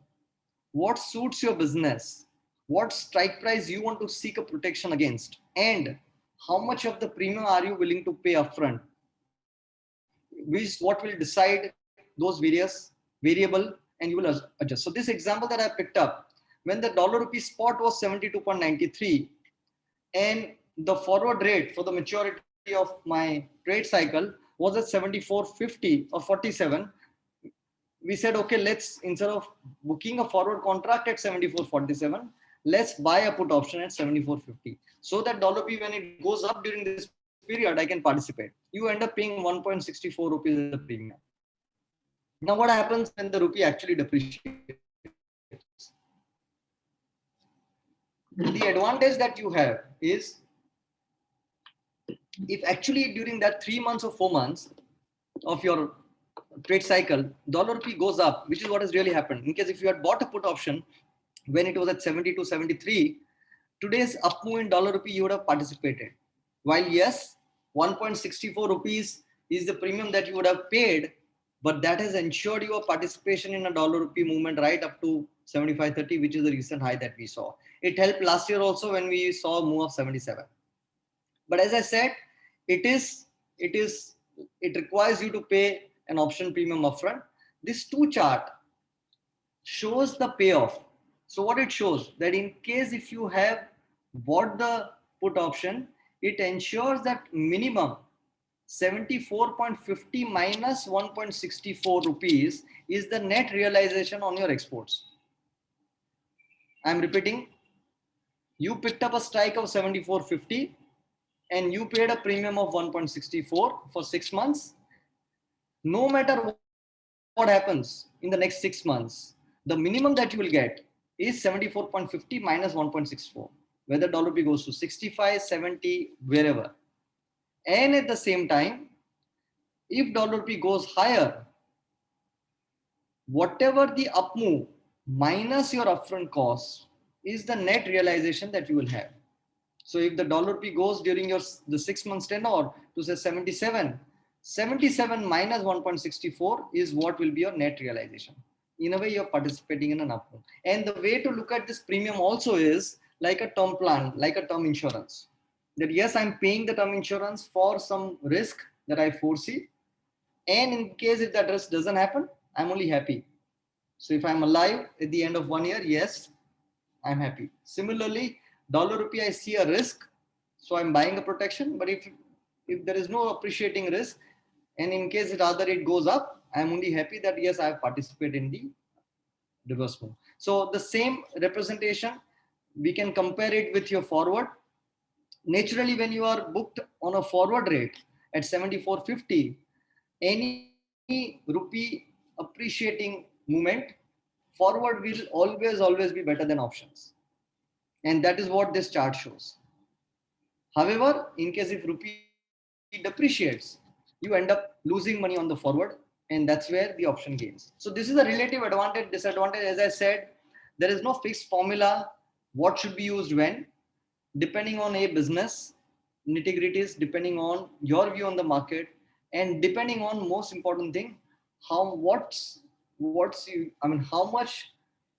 What suits your business, what strike price you want to seek a protection against, and how much of the premium are you willing to pay upfront, which what will decide those various variable, and you will adjust. So this example that I picked up, when the dollar rupee spot was 72.93 and the forward rate for the maturity of my trade cycle was at 74.50 or 47, we said, okay, let's, instead of booking a forward contract at 74.47, let's buy a put option at 74.50, so that dollar P, when it goes up during this period, I can participate. You end up paying 1.64 rupees as a premium. Now what happens when the rupee actually depreciates? The advantage that you have is, if actually during that 3 months or 4 months of your trade cycle, dollar rupee goes up, which is what has really happened. In case if you had bought a put option when it was at 72, 73, today's up move in dollar rupee, you would have participated. While yes, 1.64 rupees is the premium that you would have paid, but that has ensured your participation in a dollar rupee movement right up to 75.30, which is the recent high that we saw. It helped last year also when we saw a move of 77. But as I said, it requires you to pay an option premium upfront. This 2 chart shows the payoff. So what it shows, that in case if you have bought the put option, it ensures that minimum 74.50 minus 1.64 rupees is the net realization on your exports. I'm repeating, you picked up a strike of 74.50 and you paid a premium of 1.64 for 6 months. No matter what happens in the next 6 months, the minimum that you will get is 74.50 minus 1.64, whether dollar P goes to 65, 70, wherever. And at the same time, if dollar P goes higher, whatever the up move minus your upfront cost is the net realization that you will have. So if the dollar P goes during the 6 months tenor to say 77, 77 minus 1.64 is what will be your net realization. In a way, you're participating in an up move. And the way to look at this premium also is like a term plan, like a term insurance. That yes, I'm paying the term insurance for some risk that I foresee. And in case if that risk doesn't happen, I'm only happy. So if I'm alive at the end of 1 year, yes, I'm happy. Similarly, dollar rupee, I see a risk, so I'm buying a protection. But if there is no appreciating risk, and in case rather it goes up, I'm only happy that yes, I have participated in the reverse move. So the same representation, we can compare it with your forward. Naturally, when you are booked on a forward rate at 74.50, any rupee appreciating movement, forward will always be better than options. And that is what this chart shows. However, in case if rupee depreciates, you end up losing money on the forward, and that's where the option gains. So this is a relative advantage, disadvantage. As I said, there is no fixed formula what should be used when, depending on a business nitty-gritties, depending on your view on the market, and depending on most important thing, how much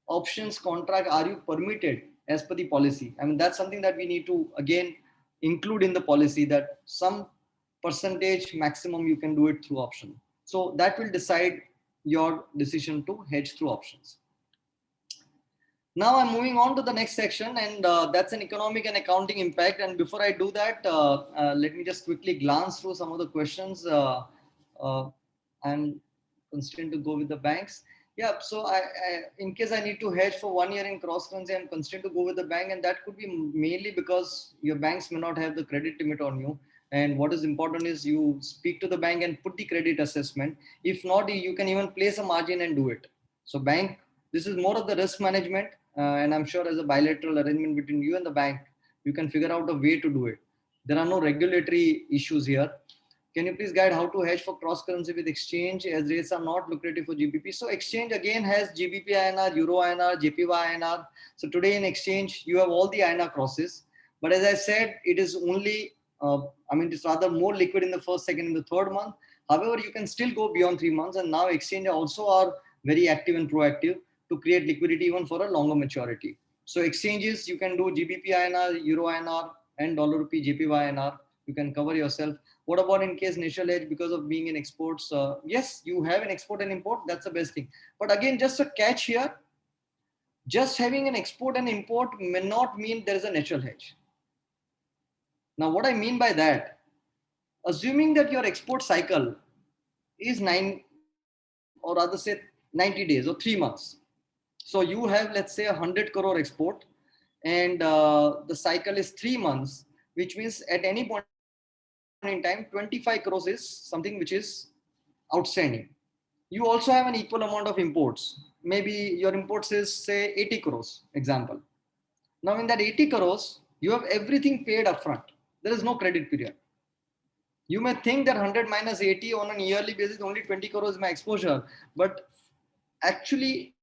options contract are you permitted as per the policy. I mean, that's something that we need to again include in the policy, that some percentage maximum you can do it through option. So that will decide your decision to hedge through options. Now I'm moving on to the next section, and that's an economic and accounting impact. And before I do that, let me just quickly glance through some of the questions. I'm constrained to go with the banks. Yeah, so in case I need to hedge for 1 year in cross currency, I'm constrained to go with the bank, and that could be mainly because your banks may not have the credit limit on you. And what is important is you speak to the bank and put the credit assessment. If not, you can even place a margin and do it. So bank, this is more of the risk management, and I'm sure as a bilateral arrangement between you and the bank, you can figure out a way to do it. There are no regulatory issues here. Can you please guide how to hedge for cross currency with exchange as rates are not lucrative for GBP? So exchange again has GBP INR, Euro INR, JPY INR. So today in exchange, you have all the INR crosses. But as I said, it is only, it's rather more liquid in the first, second, and the third month. However, you can still go beyond 3 months. And now exchange also are very active and proactive to create liquidity even for a longer maturity. So exchanges, you can do GBP INR, Euro INR, and dollar rupee JPY INR. You can cover yourself. What about in case natural hedge because of being in exports? Yes, you have an export and import. That's the best thing. But again, just a catch here. Just having an export and import may not mean there is a natural hedge. Now, what I mean by that, assuming that your export cycle is 9, or rather say 90 days or 3 months. So you have, let's say, 100 crore export, and the cycle is 3 months, which means at any point in time, 25 crores is something which is outstanding. You also have an equal amount of imports. Maybe your imports is say 80 crores, example. Now in that 80 crores, you have everything paid upfront. There is no credit period. You may think that 100 minus 80 on a yearly basis, only 20 crores is my exposure. But actually,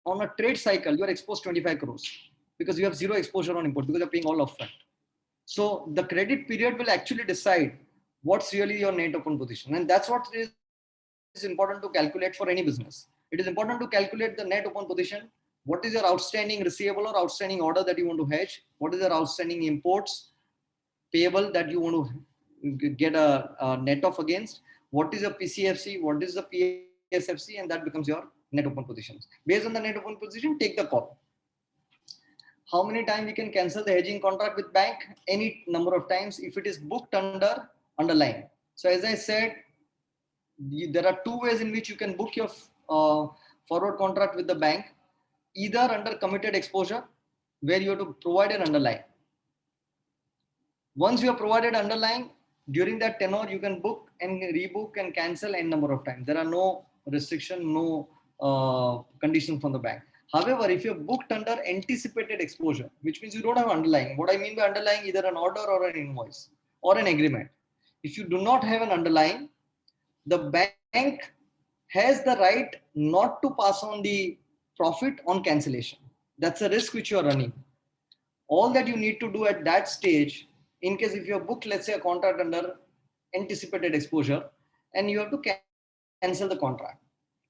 on a trade cycle, you are exposed 25 crores because you have zero exposure on import because you're paying all upfront. So the credit period will actually decide what's really your net open position. And that's what is important to calculate for any business. It is important to calculate the net open position. What is your outstanding receivable or outstanding order that you want to hedge? What is your outstanding imports payable that you want to get a net off against? What is your PCFC? What is the PSFC? And that becomes your net open positions. Based on the net open position, take the call. How many times we can cancel the hedging contract with bank? Any number of times if it is booked under underlying. So as I said, there are two ways in which you can book your forward contract with the bank, either under committed exposure, where you have to provide an underlying. Once you have provided underlying, during that tenor, you can book and rebook and cancel n number of times. There are no restriction, no conditions from the bank. However, if you're booked under anticipated exposure, which means you don't have underlying. What I mean by underlying, either an order or an invoice or an agreement. If you do not have an underlying, the bank has the right not to pass on the profit on cancellation. That's a risk which you are running. All that you need to do at that stage, in case if you have booked, let's say, a contract under anticipated exposure, and you have to cancel the contract,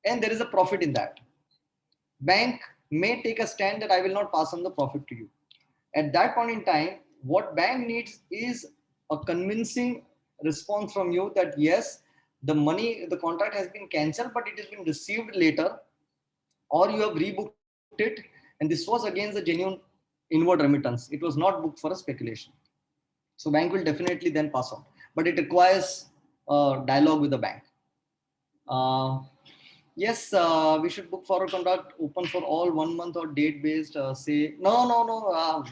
and there is a profit in that, bank may take a stand that I will not pass on the profit to you. At that point in time, what bank needs is a convincing response from you that yes, the contract has been cancelled, but it has been received later, or you have rebooked it, and this was against the genuine inward remittance. It was not booked for a speculation. So bank will definitely then pass on, but it requires dialogue with the bank. Yes, we should book forward contract open for all 1 month or date based. Say no.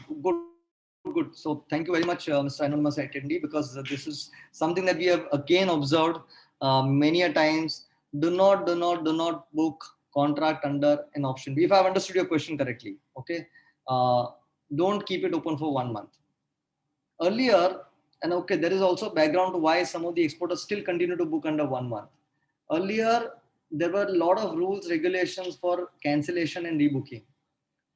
Good. So thank you very much, Mr. Anonymous attendee, because this is something that we have again observed many a times. Do not book contract under an option B. If I have understood your question correctly, okay. Don't keep it open for 1 month. Earlier, and okay, there is also background to why some of the exporters still continue to book under 1 month. Earlier, there were a lot of rules, regulations for cancellation and rebooking.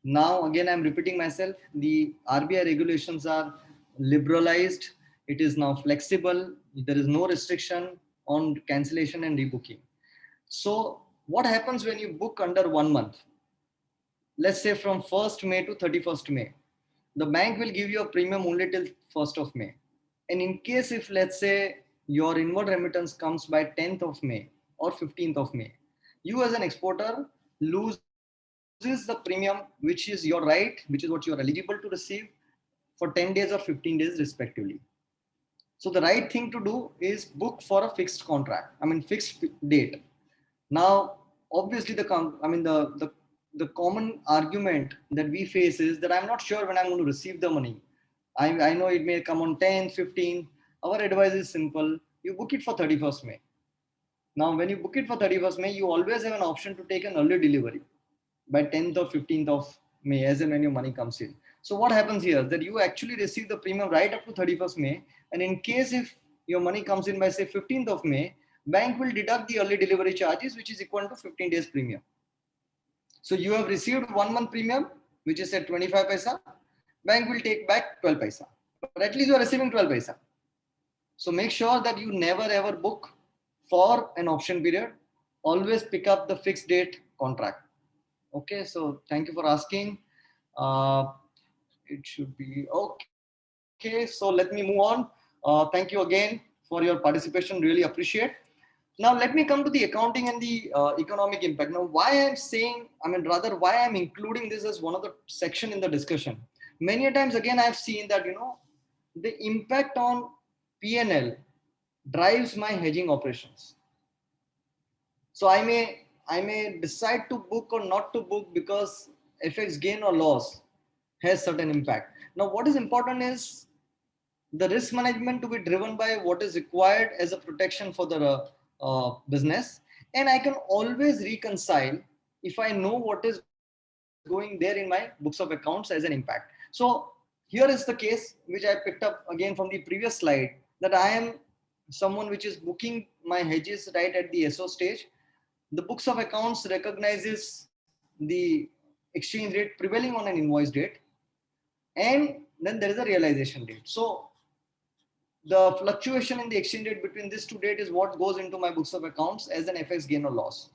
Now, again, I'm repeating myself, the RBI regulations are liberalized. It is now flexible. There is no restriction on cancellation and rebooking. So what happens when you book under 1 month? Let's say from 1st May to 31st May. The bank will give you a premium only till 1st of May. And in case if, let's say, your inward remittance comes by 10th of May or 15th of May, you as an exporter lose the premium, which is your right, which is what you are eligible to receive for 10 days or 15 days respectively. So the right thing to do is book for a fixed contract, fixed date. Now, obviously the common argument that we face is that I'm not sure when I'm going to receive the money. I know it may come on 10, 15. Our advice is simple. You book it for 31st May. Now, when you book it for 31st May, you always have an option to take an early delivery by 10th or 15th of May, as and when your money comes in. So what happens here is that you actually receive the premium right up to 31st May. And in case if your money comes in by say 15th of May, bank will deduct the early delivery charges, which is equal to 15 days premium. So you have received 1 month premium, which is at 25 paisa. Bank will take back 12 paisa, but at least you are receiving 12 paisa. So make sure that you never ever book for an option period. Always pick up the fixed date contract. Okay, so thank you for asking. It should be okay. So let me move on. Thank you again for your participation. Really appreciate. Now let me come to the accounting and the economic impact. Now, why I'm saying, why I'm including this as one of the section in the discussion. Many times again, I've seen that the impact on P&L drives my hedging operations. So I may decide to book or not to book because FX gain or loss has certain impact. Now, what is important is the risk management to be driven by what is required as a protection for the business, and I can always reconcile if I know what is going there in my books of accounts as an impact. So here is the case which I picked up again from the previous slide, that I am someone which is booking my hedges right at the SO stage. The books of accounts recognizes the exchange rate prevailing on an invoice date, and then there is a realization date. So the fluctuation in the exchange rate between these two dates is what goes into my books of accounts as an FX gain or loss.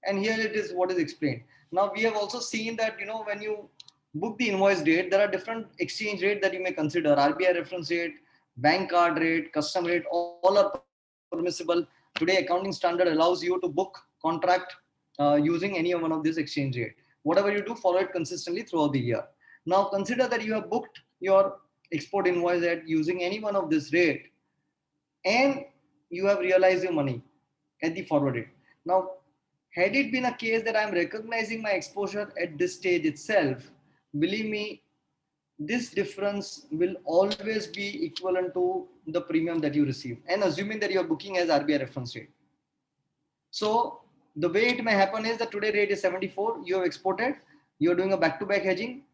And here it is what is explained. Now we have also seen that when you book the invoice date, there are different exchange rate that you may consider. RBI reference rate, bank card rate, custom rate, all are permissible. Today accounting standard allows you to book contract using any one of these exchange rate. Whatever you do, follow it consistently throughout the year. Now consider that you have booked your export invoice at using any one of this rate, and you have realized your money at the forward rate. Now, had it been a case that I'm recognizing my exposure at this stage itself, believe me, this difference will always be equivalent to the premium that you receive, and assuming that you're booking as RBI reference rate. So the way it may happen is that today rate is 74, you have exported, you're doing a back-to-back hedging,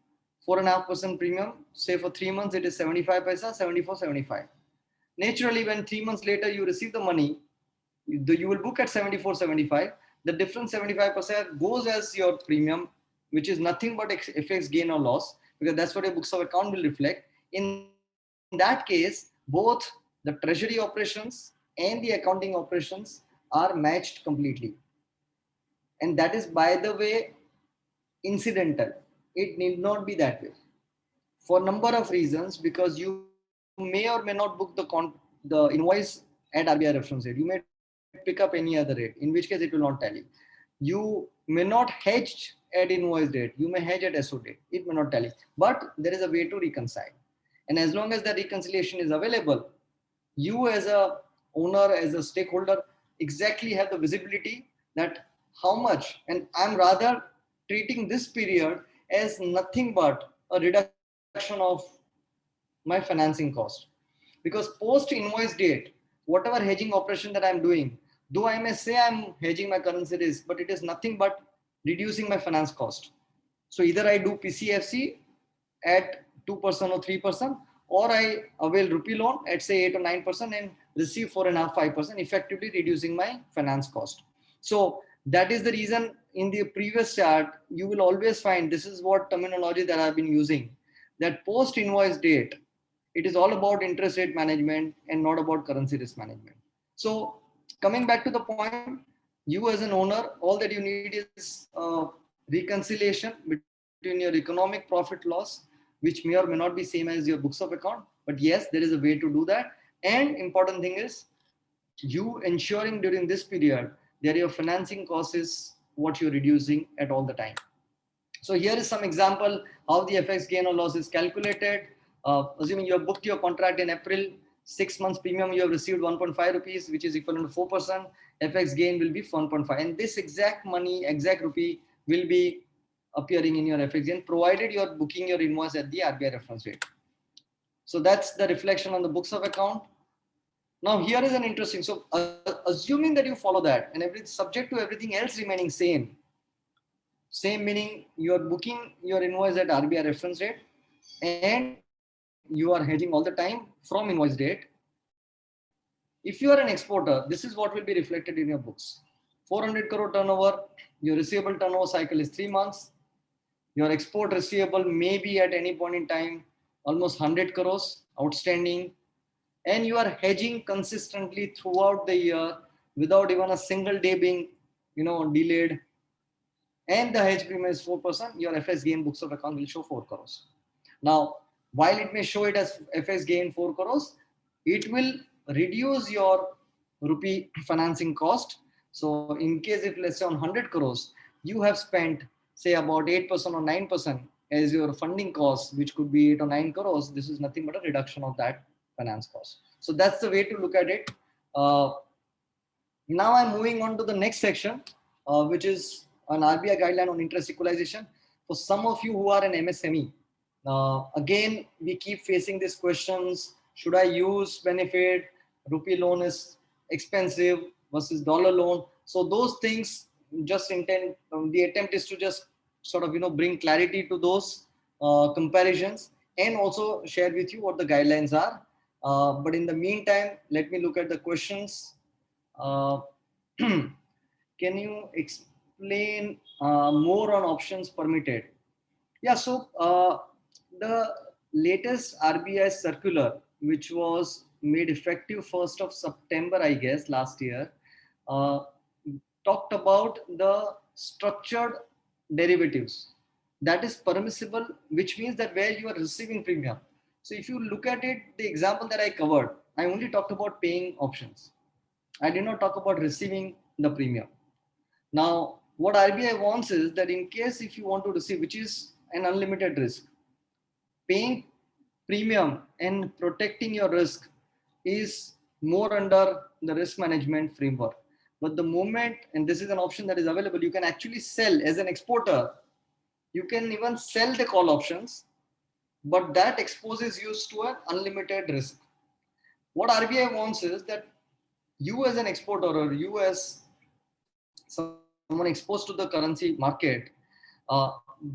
4.5% premium, say for 3 months it is 75 paisa, 74, 75. Naturally, when 3 months later you receive the money, you will book at 74, 75. The difference 75% goes as your premium, which is nothing but FX gain or loss, because that's what your books of account will reflect. In that case, both the treasury operations and the accounting operations are matched completely. And that is, by the way, incidental. It need not be that way for a number of reasons, because you may or may not book the invoice at RBI reference rate. You may pick up any other rate, in which case it will not tally. You may not hedge at invoice date. You may hedge at SO date. It may not tally. But there is a way to reconcile. And as long as the reconciliation is available, you as a owner, as a stakeholder, exactly have the visibility that how much, and I'm rather treating this period as nothing but a reduction of my financing cost. Because post invoice date, whatever hedging operation that I'm doing, though I may say I'm hedging my currency risk, but it is nothing but reducing my finance cost. So either I do PCFC at 2% or 3%, or I avail rupee loan at say 8 or 9% and receive 4.5%, 5%, effectively reducing my finance cost. So that is the reason in the previous chart, you will always find, this is what terminology that I've been using, that post invoice date, it is all about interest rate management and not about currency risk management. So coming back to the point, you as an owner, all that you need is reconciliation between your economic profit loss, which may or may not be same as your books of account. But yes, there is a way to do that. And important thing is you ensuring during this period that your financing cost is what you're reducing at all the time. So here is some example how the FX gain or loss is calculated. Assuming you have booked your contract in April, 6 months premium, you have received 1.5 rupees, which is equivalent to 4%. FX gain will be 1.5. And this exact money, exact rupee will be appearing in your FX gain, provided you are booking your invoice at the RBI reference rate. So that's the reflection on the books of account. Now here is an interesting, so assuming that you follow that and subject to everything else remaining same meaning you are booking your invoice at RBI reference rate and you are hedging all the time from invoice date. If you are an exporter, this is what will be reflected in your books. 400 crore turnover, your receivable turnover cycle is 3 months. Your export receivable may be at any point in time almost 100 crores outstanding, and you are hedging consistently throughout the year without even a single day being delayed, and the hedge premium is 4%, your FX gain books of account will show 4 crores. Now, while it may show it as FX gain 4 crores, it will reduce your rupee financing cost. So in case if let's say on 100 crores, you have spent say about 8% or 9% as your funding cost, which could be 8 or 9 crores, this is nothing but a reduction of that finance cost. So that's the way to look at it. Now I'm moving on to the next section, which is an RBI guideline on interest equalization. For some of you who are an MSME, again, we keep facing these questions. Should I use benefit? Rupee loan is expensive versus dollar loan. So those things just the attempt is to just sort of, bring clarity to those comparisons and also share with you what the guidelines are. But in the meantime, let me look at the questions. Can you explain more on options permitted? Yeah, so the latest RBI circular, which was made effective 1st of September, I guess, last year, talked about the structured derivatives that is permissible, which means that where you are receiving premium. So if you look at it, the example that I covered, I only talked about paying options. I did not talk about receiving the premium. Now, what RBI wants is that in case if you want to receive, which is an unlimited risk, paying premium and protecting your risk is more under the risk management framework. But the moment, and this is an option that is available, you can actually sell as an exporter. You can even sell the call options, but that exposes you to an unlimited risk. What RBI wants is that you as an exporter or you as someone exposed to the currency market,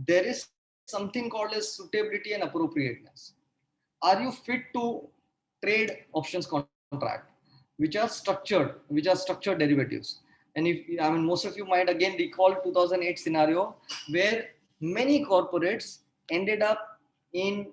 there is something called as suitability and appropriateness. Are you fit to trade options contract, which are structured derivatives? And most of you might again recall 2008 scenario where many corporates ended up in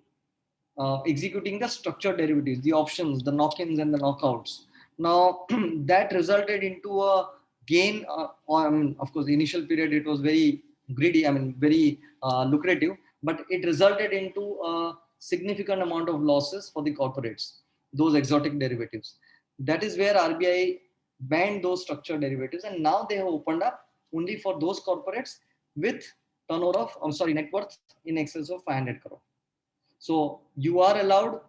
executing the structured derivatives, the options, the knock-ins and the knockouts. Now that resulted into a gain. Of course, the initial period it was very greedy. Very lucrative, but it resulted into a significant amount of losses for the corporates. Those exotic derivatives. That is where RBI banned those structured derivatives, and now they have opened up only for those corporates with turnover of net worth in excess of 500 crore. So you are allowed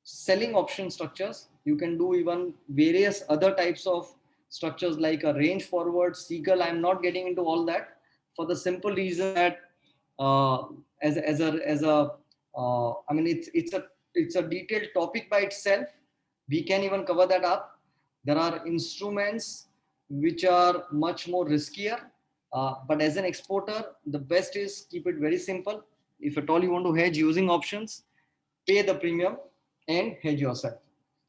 selling option structures. You can do even various other types of structures like a range forward, Seagull. I'm not getting into all that for the simple reason that it's a detailed topic by itself. We can even cover that up. There are instruments which are much more riskier, but as an exporter, the best is keep it very simple. If at all you want to hedge using options, pay the premium and hedge yourself.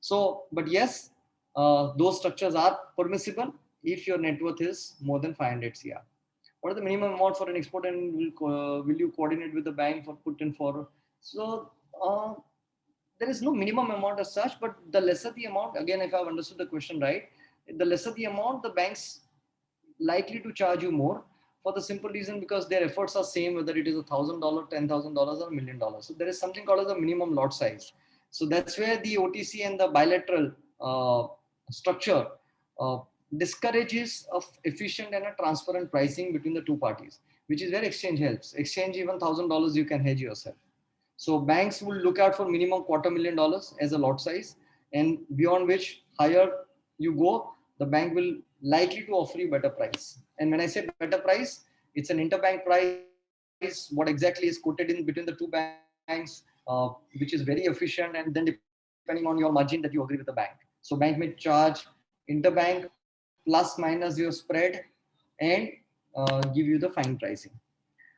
So, but yes, those structures are permissible if your net worth is more than 500 CR. What is the minimum amount for an export, and will you coordinate with the bank for put and for? So there is no minimum amount as such, but the lesser the amount, again, if I've understood the question right, the lesser the amount, the bank's likely to charge you more, for the simple reason because their efforts are same whether it is $1,000, $10,000 or $1 million. So there is something called as a minimum lot size. So that's where the OTC and the bilateral structure discourages of efficient and a transparent pricing between the two parties. which is where exchange helps. Exchange even $1,000 you can hedge yourself. So banks will look out for minimum $250,000 as a lot size, and beyond which higher you go, the bank will likely to offer you better price. And when I say better price, it's an interbank price. What exactly is quoted in between the two banks, which is very efficient, and then depending on your margin that you agree with the bank. So bank may charge interbank plus minus your spread and give you the fine pricing.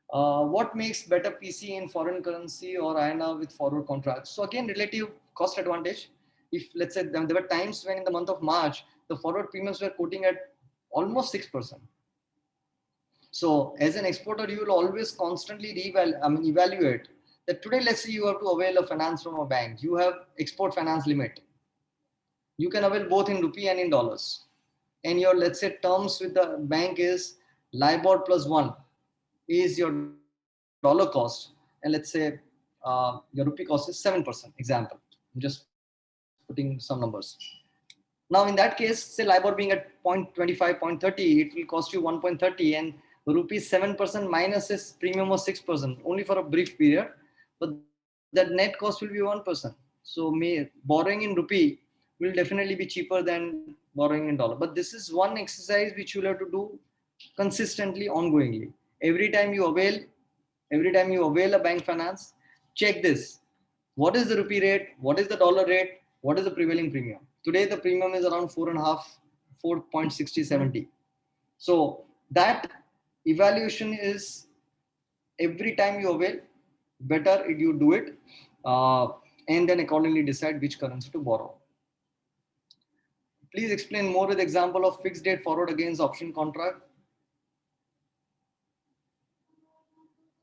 What makes better PC in foreign currency or INR with forward contracts? So again, relative cost advantage. If let's say there were times when in the month of March, the forward premiums were quoting at almost 6%. So as an exporter, you will always constantly evaluate that today, let's say you have to avail a finance from a bank. You have export finance limit. You can avail both in rupee and in dollars. And your, let's say, terms with the bank is LIBOR plus 1 is your dollar cost. And let's say your rupee cost is 7%, example. I'm just putting some numbers. Now, in that case, say LIBOR being at 0.25, 0.30, it will cost you 1.30, and rupee 7% minus its premium was 6%, only for a brief period. But that net cost will be 1%. So borrowing in rupee will definitely be cheaper than borrowing in dollar. But this is one exercise which you'll have to do consistently, ongoingly. Every time you avail a bank finance, check this. What is the rupee rate? What is the dollar rate? What is the prevailing premium? Today, the premium is around 4.6070. So that evaluation is every time you avail, better you do it, and then accordingly decide which currency to borrow. Please explain more with example of fixed date forward against option contract.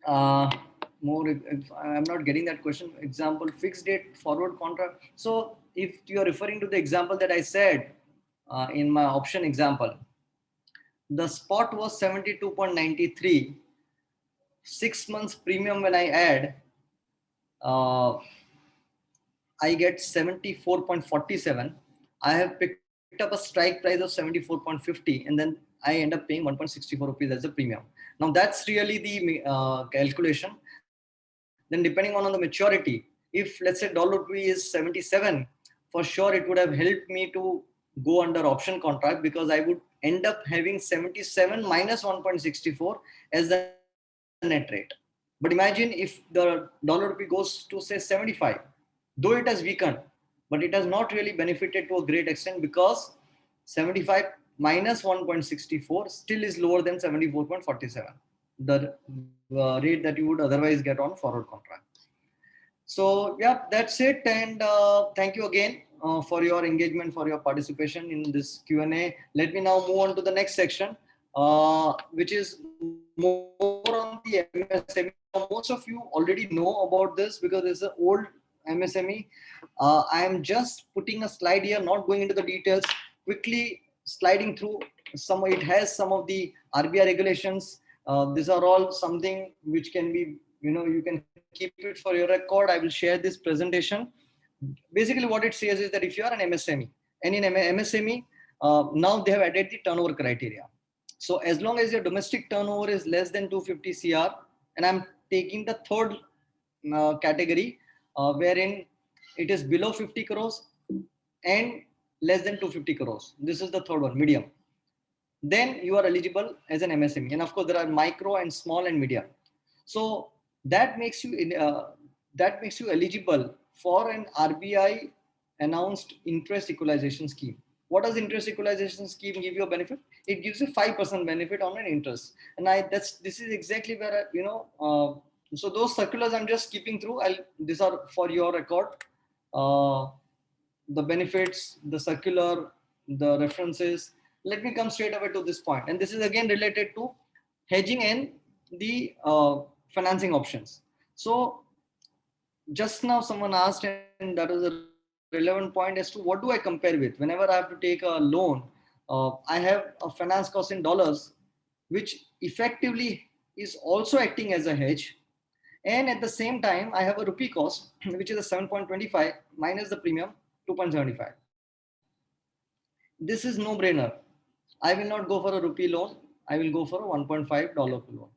More, if I'm not getting that question. Example, fixed date forward contract. So if you're referring to the example that I said in my option example, the spot was 72.93. 6 months premium when I add, I get 74.47. I have picked up a strike price of 74.50, and then I end up paying 1.64 rupees as a premium. Now that's really the calculation. Then depending on the maturity, if let's say dollar rupee is 77, for sure it would have helped me to go under option contract, because I would end up having 77 minus 1.64 as the net rate. But imagine if the dollar rupee goes to say 75, though it has weakened, but it has not really benefited to a great extent, because 75 minus 1.64 still is lower than 74.47, the rate that you would otherwise get on forward contract. So yeah, that's it. And thank you again for your engagement, for your participation in this Q&A. Let me now move on to the next section, which is more on the MSME. Most of you already know about this because it's an old MSME. I am just putting a slide here, not going into the details, quickly sliding through some. It has some of the RBI regulations. These are all something which can be, you can keep it for your record. I will share this presentation. Basically, what it says is that if you are an MSME, and in MSME, now they have added the turnover criteria. So as long as your domestic turnover is less than 250 CR, and I'm taking the third category, wherein it is below 50 crores and less than 250 crores. This is the third one, medium. Then you are eligible as an MSME. And of course, there are micro and small and medium. So that makes you eligible for an RBI announced interest equalization scheme. What does interest equalization scheme give you a benefit? It gives you 5% benefit on an interest. And this is exactly where so those circulars I'm just skipping through. These are for your record. The benefits, the circular, the references. Let me come straight away to this point. And this is again related to hedging and the financing options. So just now someone asked, and that was a relevant point, as to what do I compare with whenever I have to take a loan. I have a finance cost in dollars, which effectively is also acting as a hedge. And at the same time, I have a rupee cost, which is a 7.25 minus the premium 2.75. This is no brainer. I will not go for a rupee loan. I will go for a $1.5 loan.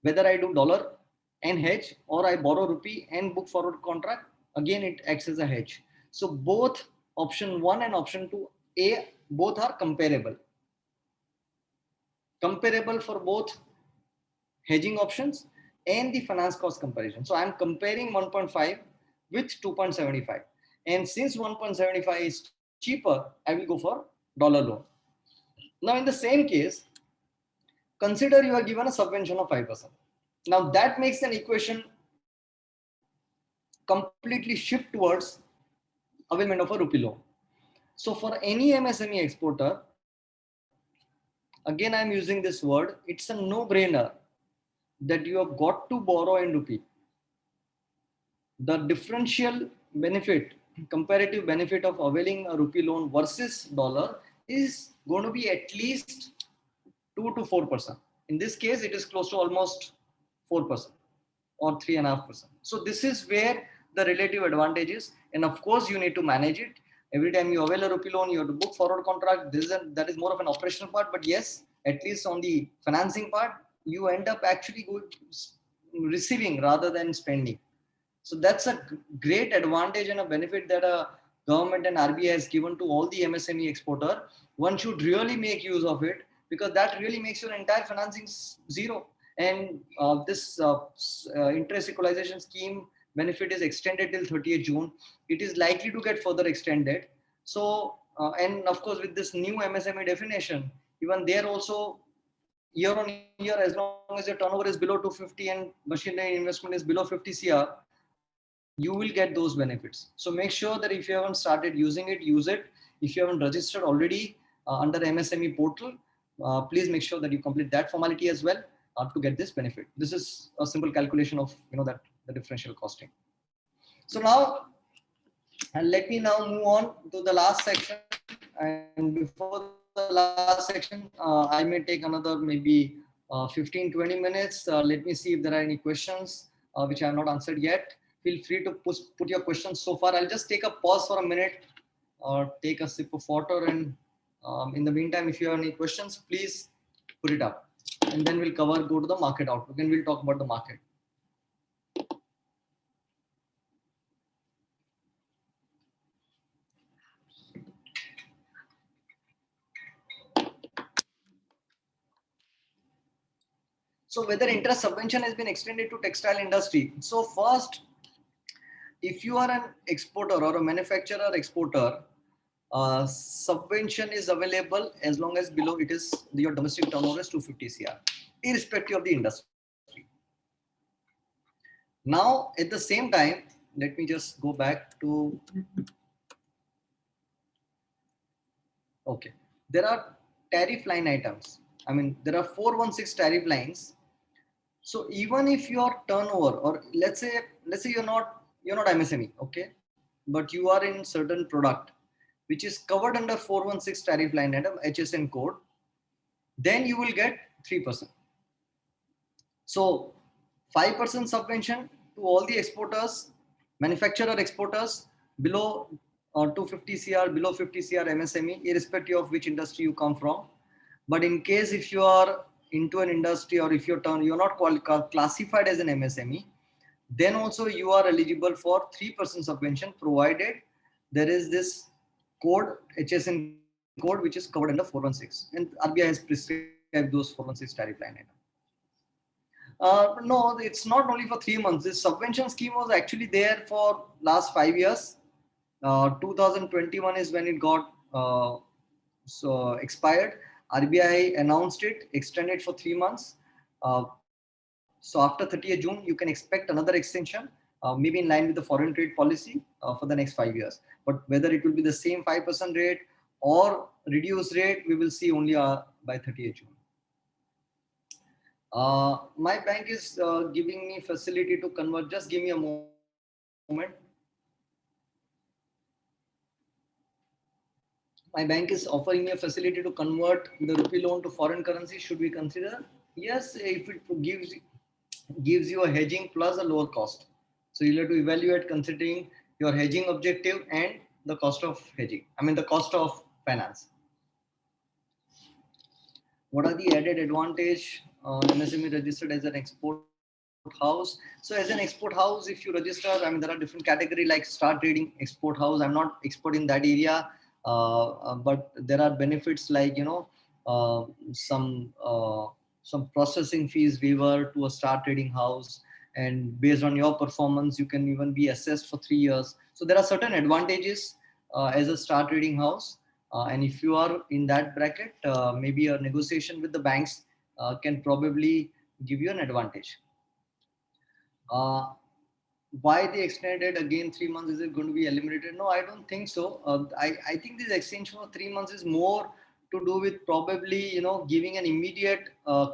Whether I do dollar and hedge or I borrow rupee and book forward contract, again it acts as a hedge. So both option 1 and option 2 A, both are comparable for both hedging options and the finance cost comparison. So I'm comparing 1.5 with 2.75, and since 1.75 is cheaper, I will go for dollar loan. Now in the same case, consider you are given a subvention of 5%. Now that makes an equation completely shift towards availment of a rupee loan. So for any MSME exporter, again I'm using this word, it's a no-brainer that you have got to borrow in rupee. The differential benefit, comparative benefit of availing a rupee loan versus dollar is going to be at least 2 to 4%. In this case, it is close to almost 4% or 3.5%. So this is where the relative advantage is, and of course you need to manage it. Every time you avail a rupee loan, you have to book forward contract. That is more of an operational part, but yes, at least on the financing part, you end up actually receiving rather than spending. So that's a great advantage and a benefit that a government and RBI has given to all the MSME exporter. One should really make use of it, because that really makes your entire financing zero. And this interest equalization scheme benefit is extended till 30th June. It is likely to get further extended. So, and of course, with this new MSME definition, even there also, year on year, as long as your turnover is below 250 and machinery investment is below 50 CR, you will get those benefits. So make sure that if you haven't started using it, use it. If you haven't registered already under MSME portal, please make sure that you complete that formality as well to get this benefit. This is a simple calculation of that the differential costing. So now, and let me now move on to the last section. And before the last section, I may take another maybe 15-20 minutes. Let me see if there are any questions which I have not answered yet. Feel free to put your questions so far. I'll just take a pause for a minute or take a sip of water. And in the meantime, if you have any questions, please put it up. And then we'll go to the market outlook, and we'll talk about the market. So whether interest subvention has been extended to textile industry. So first, if you are an exporter or a manufacturer exporter, subvention is available as long as below it is your domestic turnover is 250 CR, irrespective of the industry. Now, at the same time, let me just go back to, okay, there are tariff line items. I mean, there are 416 tariff lines. So even if your turnover, or let's say you're not MSME, okay, but you are in certain product which is covered under 416 tariff line item HSN code, then you will get 3%. So 5% subvention to all the exporters, manufacturer exporters below 250 CR, below 50 CR MSME, irrespective of which industry you come from. But in case if you are into an industry, or if you're not classified as an MSME, then also you are eligible for 3% subvention, provided there is this code, HSN code, which is covered under 416, and RBI has prescribed those 416 tariff line item. No, it's not only for 3 months. This subvention scheme was actually there for last 5 years. 2021 is when it got expired. RBI announced it, extended for 3 months. So after 30th June, you can expect another extension, maybe in line with the foreign trade policy for the next 5 years. But whether it will be the same 5% rate or reduced rate, we will see only by 30th June. My bank is giving me facility to convert. Just give me a moment. My bank is offering me a facility to convert the rupee loan to foreign currency. Should we consider? Yes, if it gives you a hedging plus a lower cost. So you'll have to evaluate considering your hedging objective and the cost of hedging. I mean the cost of finance. What are the added advantage? MSME registered as an export house. So as an export house, if you register, I mean, there are different category like star trading, export house. I'm not expert in that area, but there are benefits like, uh, some uh, some processing fees waiver to a star trading house, and based on your performance, you can even be assessed for 3 years. So there are certain advantages as a star trading house. And if you are in that bracket, maybe a negotiation with the banks can probably give you an advantage. Uh, why they extended again 3 months? Is it going to be eliminated? No, I don't think so. I think this extension of 3 months is more to do with probably, giving an immediate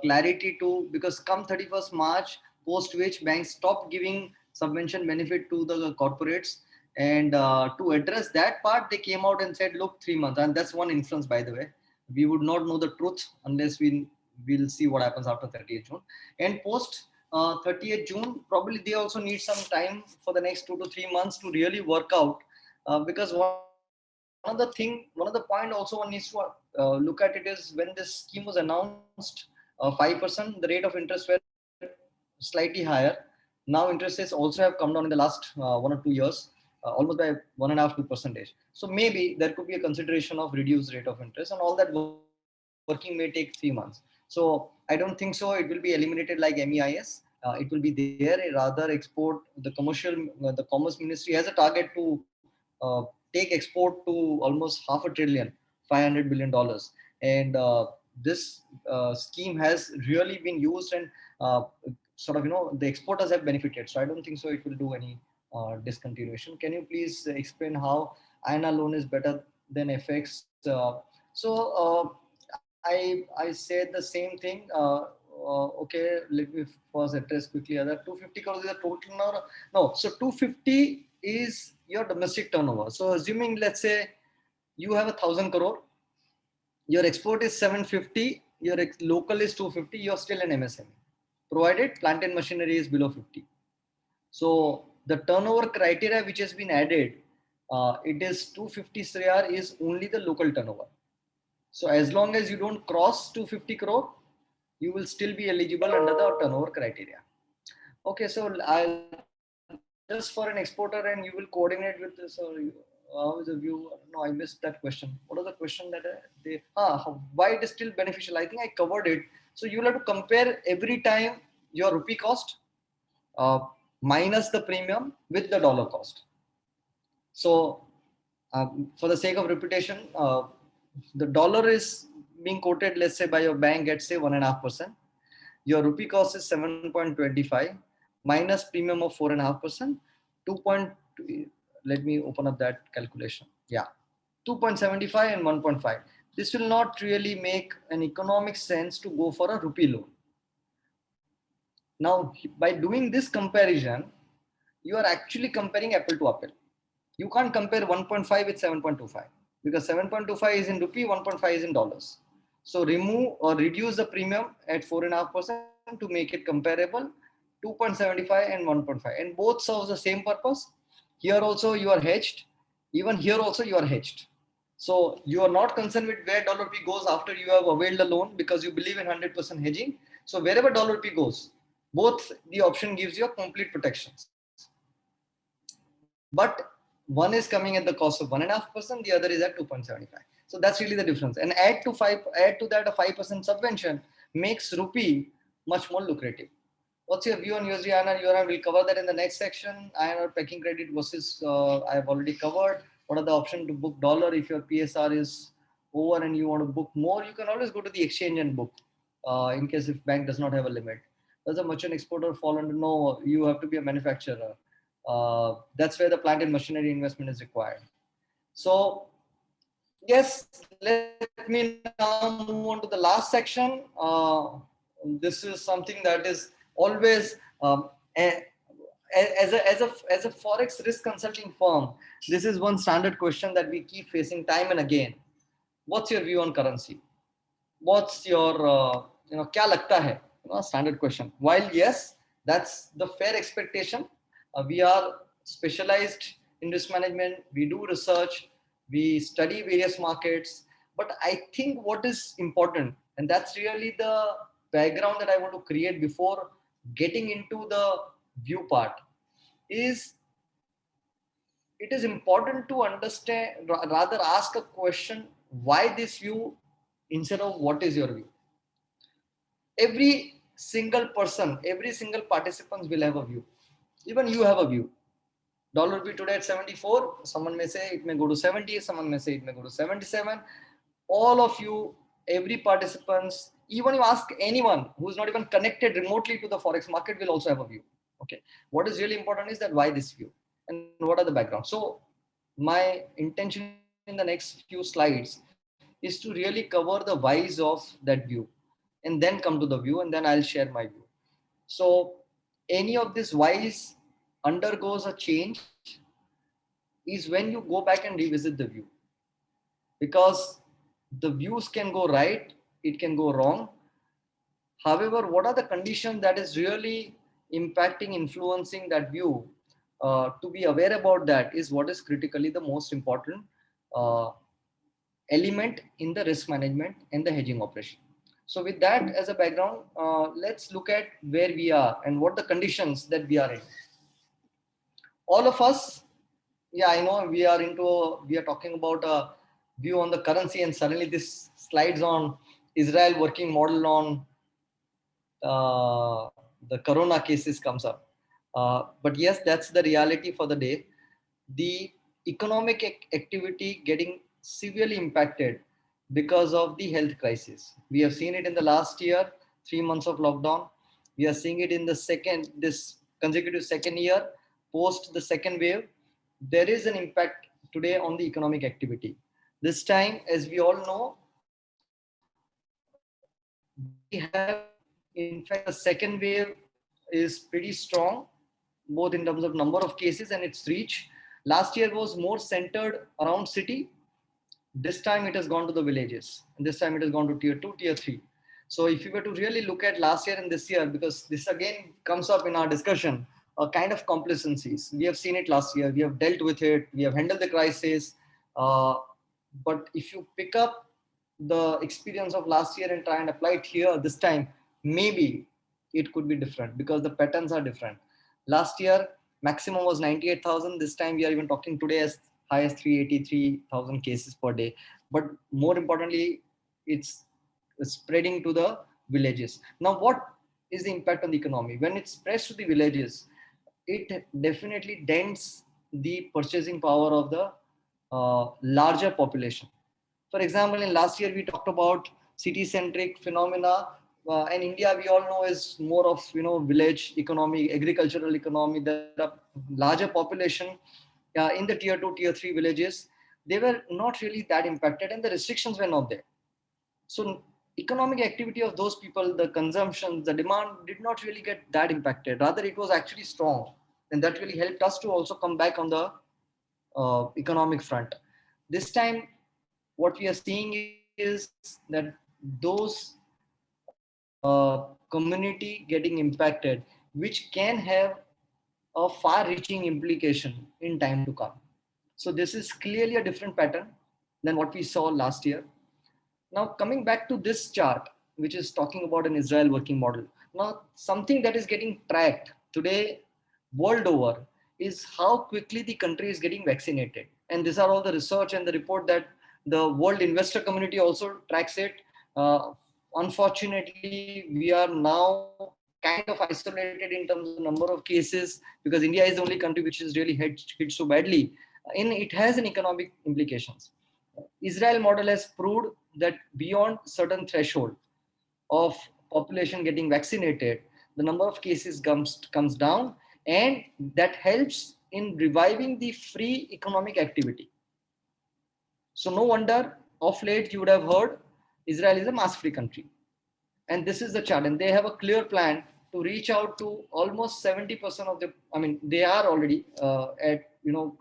clarity to, because come 31st March, post which banks stop giving subvention benefit to the corporates. And to address that part, they came out and said, look, 3 months. And that's one inference, by the way. We would not know the truth unless we'll see what happens after 30th June. And post 30th June, probably they also need some time for the next 2 to 3 months to really work out. Because one of the point also one needs to look at it is, when this scheme was announced, 5%, the rate of interest were slightly higher. Now interest rates also have come down in the last 1 or 2 years, almost by 1.5-2%. So maybe there could be a consideration of reduced rate of interest, and all that working may take 3 months. So I don't think so it will be eliminated like MEIS. It will be there. Rather, export the the Commerce Ministry has a target to take export to almost $500 billion, $500 billion. And this scheme has really been used, and uh, sort of, the exporters have benefited. So I don't think so it will do any discontinuation. Can you please explain how INR loan is better than FX? I said the same thing. Okay, let me first address quickly other 250 crores is a total turnover. No, so 250 is your domestic turnover. So assuming, let's say you have 1,000 crore, your export is 750, your local is 250, you're still an MSME, provided plant and machinery is below 50. So the turnover criteria which has been added, it is 250 crore is only the local turnover. So as long as you don't cross 250 crore, you will still be eligible under the turnover criteria. Okay, so I'll just for an exporter, and you will coordinate with this, or how is the view? No, I missed that question. What was the question that why it is still beneficial? I think I covered it. So you will have to compare every time your rupee cost uh, minus the premium with the dollar cost. So for the sake of repetition, the dollar is being quoted, let's say, by your bank at say 1.5%. Your rupee cost is 7.25 minus premium of 4.5%. 2. Let me open up that calculation. Yeah, 2.75 and 1.5. This will not really make an economic sense to go for a rupee loan. Now, by doing this comparison, you are actually comparing apple to apple. You can't compare 1.5 with 7.25 because 7.25 is in rupee, 1.5 is in dollars. So remove or reduce the premium at 4.5% to make it comparable. 2.75 and 1.5, and both serve the same purpose. Here also you are hedged. Even here also you are hedged. So you are not concerned with where dollar rupee goes after you have availed the loan because you believe in 100% hedging. So wherever dollar rupee goes, both the option gives you a complete protections. But one is coming at the cost of 1.5%, the other is at 2.75. So that's really the difference. And add to that a 5% subvention makes rupee much more lucrative. What's your view on USD INR? We'll cover that in the next section. INR packing credit versus I have already covered. What are the options to book dollar? If your PSR is over and you want to book more, you can always go to the exchange and book in case if bank does not have a limit. Does a merchant exporter fall under? No, you have to be a manufacturer. That's where the plant and machinery investment is required. So yes, let me now move on to the last section. This is something that is always as a forex risk consulting firm. This is one standard question that we keep facing time and again. What's your view on currency? What's your kya lagta hai? Standard question. While yes, that's the fair expectation. We are specialized in risk management. We do research. We study various markets. But I think what is important, And that's really the background that I want to create before getting into the view part. Is it is important to understand, rather ask a question, why this view instead of what is your view. Every single person, every single participant will have a view. Even you have a view. Dollar will be today at 74. Someone may say it may go to 70. Someone may say it may go to 77. All of you, every participants, even you ask anyone who is not even connected remotely to the forex market, will also have a view. Okay. What is really important is that why this view and what are the background. So my intention in the next few slides is to really cover the whys of that view and then come to the view, and then I'll share my view. So any of this whys undergoes a change is when you go back and revisit the view, because the views can go right, it can go wrong. However, what are the conditions that is really impacting, influencing that view? To be aware about that is what is critically the most important uh, element in the risk management and the hedging operation. So with that as a background, let's look at where we are and what the conditions that we are in. All of us, yeah, I know we are talking about a view on the currency, and suddenly this slides on Israel working model on the corona cases comes up. But yes, that's the reality for the day. The economic activity getting severely impacted because of the health crisis. We have seen it in the last year, 3 months of lockdown. We are seeing it in this consecutive second year, post the second wave. There is an impact today on the economic activity. This time, as we all know, we have, in fact, the second wave is pretty strong, both in terms of number of cases and its reach. Last year was more centered around city. This time it has gone to the villages, and this time it has gone to tier 2, tier 3. So if you were to really look at last year and this year, because this again comes up in our discussion, a kind of complacencies. We have seen it last year, we have dealt with it, we have handled the crisis. Uh, but if you pick up the experience of last year and try and apply it here this time, maybe it could be different because the patterns are different. Last year maximum was 98,000. This time we are even talking today as high as 383,000 cases per day. But more importantly, it's spreading to the villages. Now, what is the impact on the economy? When it spreads to the villages, it definitely dents the purchasing power of the larger population. For example, in last year we talked about city-centric phenomena, and India we all know is more of village economy, agricultural economy. There are larger population in the tier 2, tier 3 villages. They were not really that impacted, and the restrictions were not there. So economic activity of those people, the consumption, the demand did not really get that impacted. Rather, it was actually strong, and that really helped us to also come back on the economic front. This time, what we are seeing is that those community getting impacted, which can have a far-reaching implication in time to come. So this is clearly a different pattern than what we saw last year. Now, coming back to this chart, which is talking about an Israel working model. Now, something that is getting tracked today world over is how quickly the country is getting vaccinated. And these are all the research and the report that the world investor community also tracks it. Unfortunately, we are now kind of isolated in terms of number of cases because India is the only country which is really hit so badly. And it has an economic implications. Israel model has proved that beyond certain threshold of population getting vaccinated, the number of cases comes down, and that helps in reviving the free economic activity. So no wonder of late you would have heard Israel is a mask-free country. And this is the chart, and they have a clear plan to reach out to almost 70% of the, I mean, they are already at,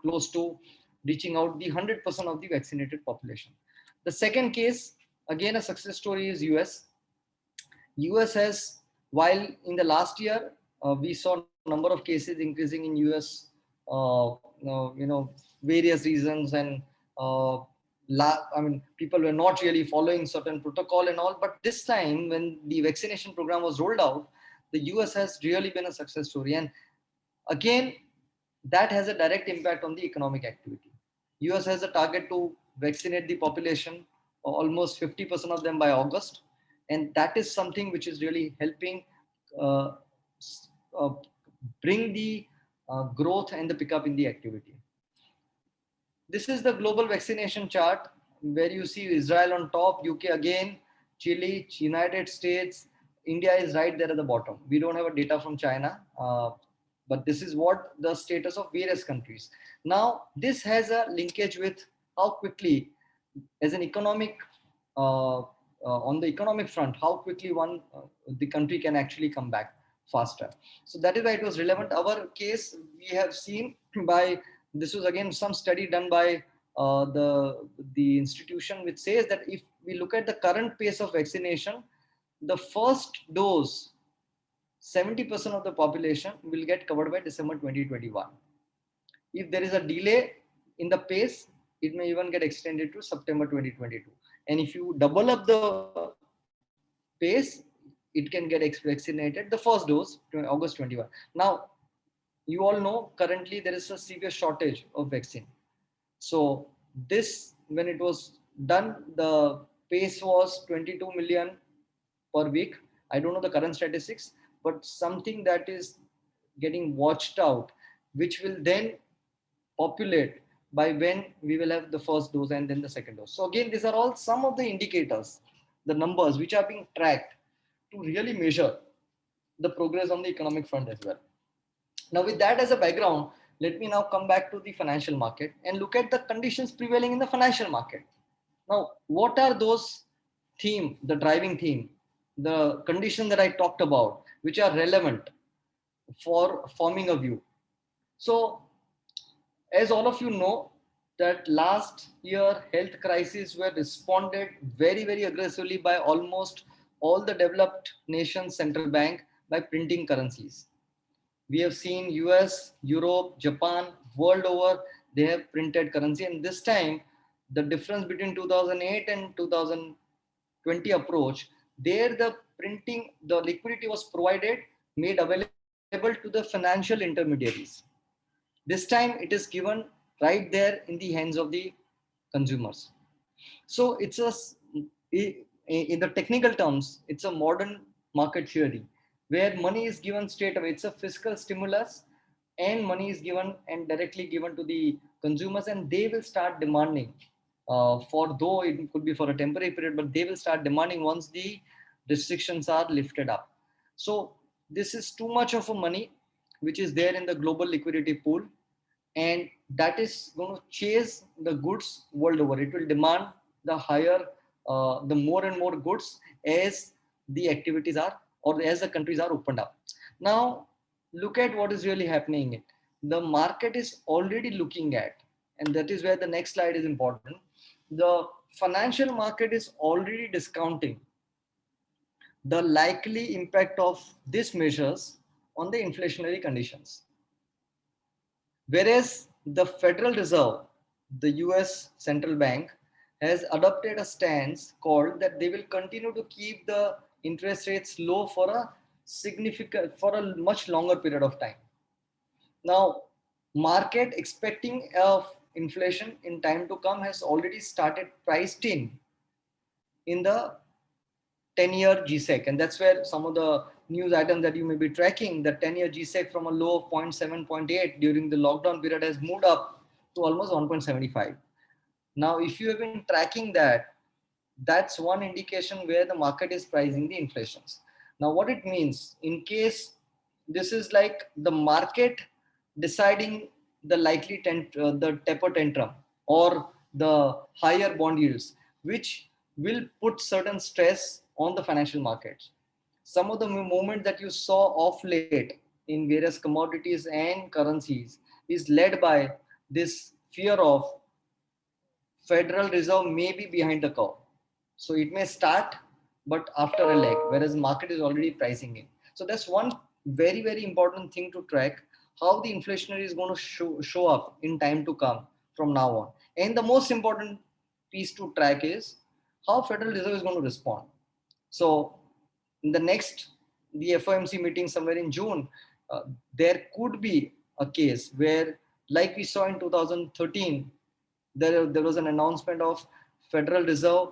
close to reaching out the 100% of the vaccinated population. The second case, again, a success story is US. US has, while in the last year, we saw number of cases increasing in US, various reasons, and I mean, people were not really following certain protocol and all. But this time, when the vaccination program was rolled out, the US has really been a success story. And again, that has a direct impact on the economic activity. US has a target to vaccinate the population, almost 50% of them by August. And that is something which is really helping uh, uh, bring the growth and the pickup in the activity. This is the global vaccination chart where you see Israel on top, UK again, Chile, United States, India is right there at the bottom. We don't have a data from China, but this is what the status of various countries. Now, this has a linkage with how quickly, as an economic, on the economic front, how quickly the country can actually come back faster. So that is why it was relevant. Our case, we have seen by, this was again some study done by the institution, which says that if we look at the current pace of vaccination, the first dose, 70% of the population will get covered by December 2021. If there is a delay in the pace, it may even get extended to September 2022. And if you double up the pace, it can get vaccinated the first dose August 21. Now, you all know currently there is a severe shortage of vaccine. So this, when it was done, the pace was 22 million per week. I don't know the current statistics, but something that is getting watched out, which will then populate by when we will have the first dose and then the second dose. So again, these are all some of the indicators, the numbers which are being tracked to really measure the progress on the economic front as well. Now, with that as a background, let me now come back to the financial market and look at the conditions prevailing in the financial market. Now, what are those the driving theme, the conditions that I talked about, which are relevant for forming a view? So, as all of you know, that last year health crisis were responded very, very aggressively by almost all the developed nations' central bank by printing currencies. We have seen US, Europe, Japan, world over, they have printed currency. And this time, the difference between 2008 and 2020 approach, there the printing, the liquidity was provided, made available to the financial intermediaries. This time it is given right there in the hands of the consumers. So in the technical terms, it's a modern market theory where money is given straight away. It's a fiscal stimulus, and money is given and directly given to the consumers, and they will start demanding, for though it could be for a temporary period, but they will start demanding once the restrictions are lifted up. So this is too much of a money which is there in the global liquidity pool, and that is going to chase the goods world over. It will demand the higher, the more and more goods as the activities are, or as the countries are opened up. Now, look at what is really happening. The market is already looking at, and that is where the next slide is important. The financial market is already discounting the likely impact of these measures on the inflationary conditions. Whereas the Federal Reserve, the US central bank, has adopted a stance called that they will continue to keep the interest rates low for a much longer period of time. Now, market expecting of inflation in time to come has already started priced in the 10-year GSEC, and that's where some of the news items that you may be tracking, the 10-year GSEC from a low of 0.7, 0.8 during the lockdown period has moved up to almost 1.75. Now, if you have been tracking that, that's one indication where the market is pricing the inflations. Now, what it means, in case this is like the market deciding the the taper tantrum or the higher bond yields, which will put certain stress on the financial markets. Some of the movement that you saw of late in various commodities and currencies is led by this fear of Federal Reserve may be behind the curve. So it may start, but after a leg, whereas market is already pricing in. So that's one very, very important thing to track, how the inflationary is going to show up in time to come from now on. And the most important piece to track is how Federal Reserve is going to respond. So in the next, the FOMC meeting somewhere in June, there could be a case where, like we saw in 2013, there was an announcement of Federal Reserve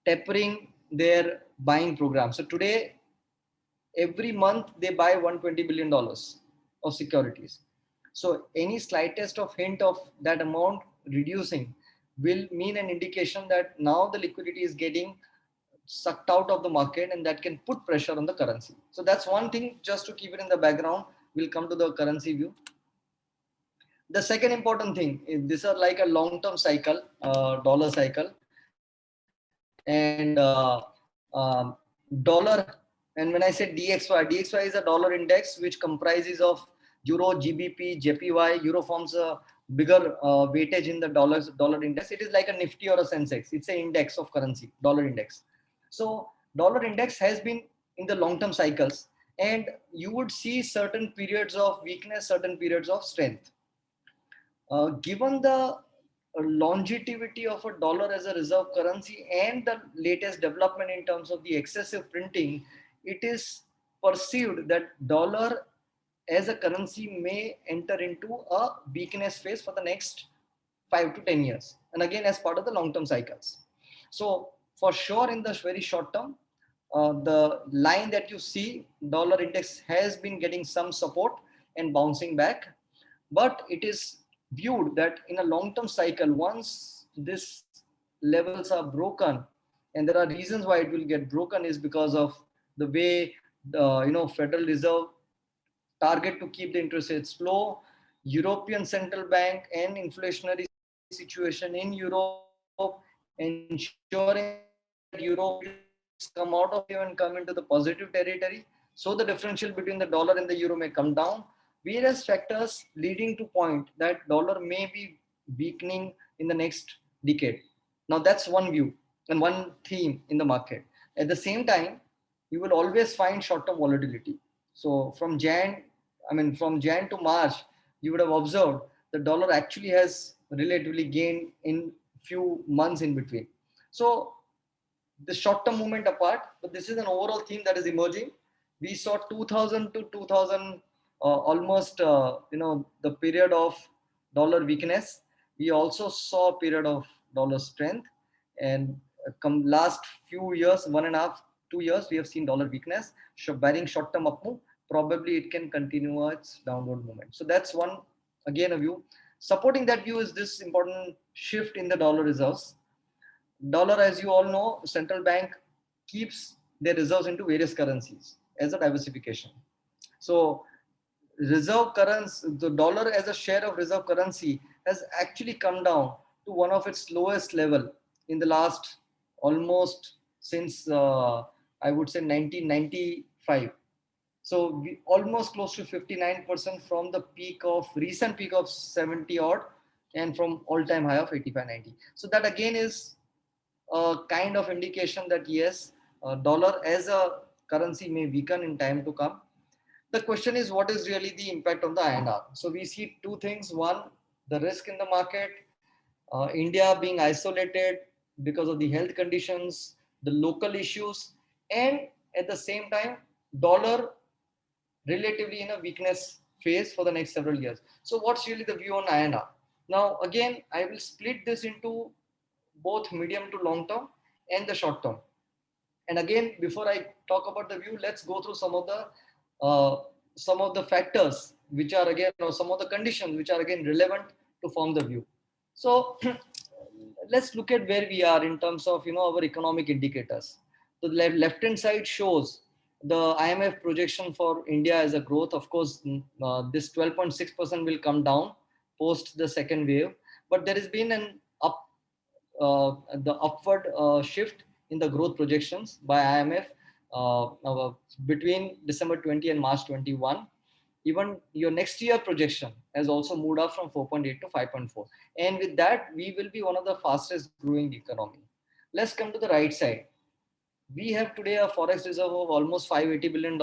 tapering their buying program. So today, every month they buy $120 billion of securities. So any slightest of hint of that amount reducing will mean an indication that now the liquidity is getting sucked out of the market, and that can put pressure on the currency. So that's one thing, just to keep it in the background. We'll come to the currency view. The second important thing is these are like a long-term cycle, dollar cycle, and dollar. And when I say DXY is a dollar index which comprises of Euro, GBP, JPY. Euro forms a bigger weightage in the dollar index. It is like a Nifty or a Sensex. It's an index of currency, dollar index. So dollar index has been in the long-term cycles, and you would see certain periods of weakness, certain periods of strength. Given the longevity of a dollar as a reserve currency and the latest development in terms of the excessive printing, it is perceived that dollar as a currency may enter into a weakness phase for the next 5 to 10 years. And again, as part of the long-term cycles. So for sure, in the very short term, the line that you see, dollar index has been getting some support and bouncing back, but it is viewed that in a long-term cycle, once these levels are broken, and there are reasons why it will get broken, is because of the way the Federal Reserve target to keep the interest rates low, European Central Bank and inflationary situation in Europe, ensuring that Europe come out of here and come into the positive territory. So the differential between the dollar and the euro may come down. Various factors leading to point that dollar may be weakening in the next decade. Now that's one view and one theme in the market. At the same time, you will always find short-term volatility. So from Jan to March, you would have observed the dollar actually has relatively gained in few months in between. So the short-term movement apart, but this is an overall theme that is emerging. We saw 2000 to 2000 almost the period of dollar weakness. We also saw a period of dollar strength, and come last few years, 1.5 2 years, we have seen dollar weakness, bearing short-term up move. Probably it can continue its downward movement. So that's one, again, a view. Supporting that view is this important shift in the dollar reserves. Dollar, as you all know, central bank keeps their reserves into various currencies as a diversification. So reserve currency, the dollar as a share of reserve currency has actually come down to one of its lowest level in the last almost since I would say 1995. So we almost close to 59% from the recent peak of 70 odd, and from all-time high of 85-90. So that again is a kind of indication that yes, dollar as a currency may weaken in time to come. The question is, what is really the impact on the INR? So we see two things. One, the risk in the market, India being isolated because of the health conditions, the local issues, and at the same time, dollar relatively in a weakness phase for the next several years. So what's really the view on INR? Now, again, I will split this into both medium to long term and the short term. And again, before I talk about the view, let's go through some of the factors which are again, or some of the conditions which are again relevant to form the view. So let's look at where we are in terms of our economic indicators. So the left hand side shows the IMF projection for India as a growth. Of course, this 12.6% will come down post the second wave, but there has been an the upward shift in the growth projections by IMF between December 20 and March 21. Even your next year projection has also moved up from 4.8 to 5.4. And with that, we will be one of the fastest growing economy. Let's come to the right side. We have today a forex reserve of almost $580 billion.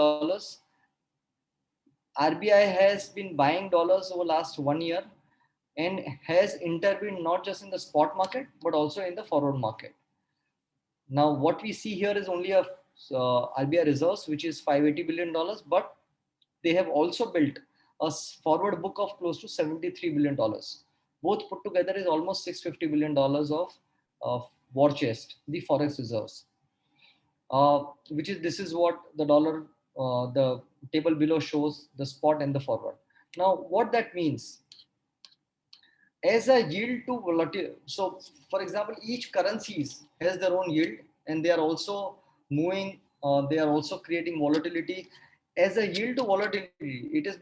RBI has been buying dollars over last 1 year. and has intervened not just in the spot market but also in the forward market. Now, what we see here is only a RBI reserves, which is $580 billion, but they have also built a forward book of close to $73 billion. Both put together is almost $650 billion of war chest, the forex reserves, which is this is what the dollar, the table below shows the spot and the forward. Now, what that means as a yield to volatility. So, for example, each currencies has their own yield, and they are also moving. They are also creating volatility. As a yield to volatility, it has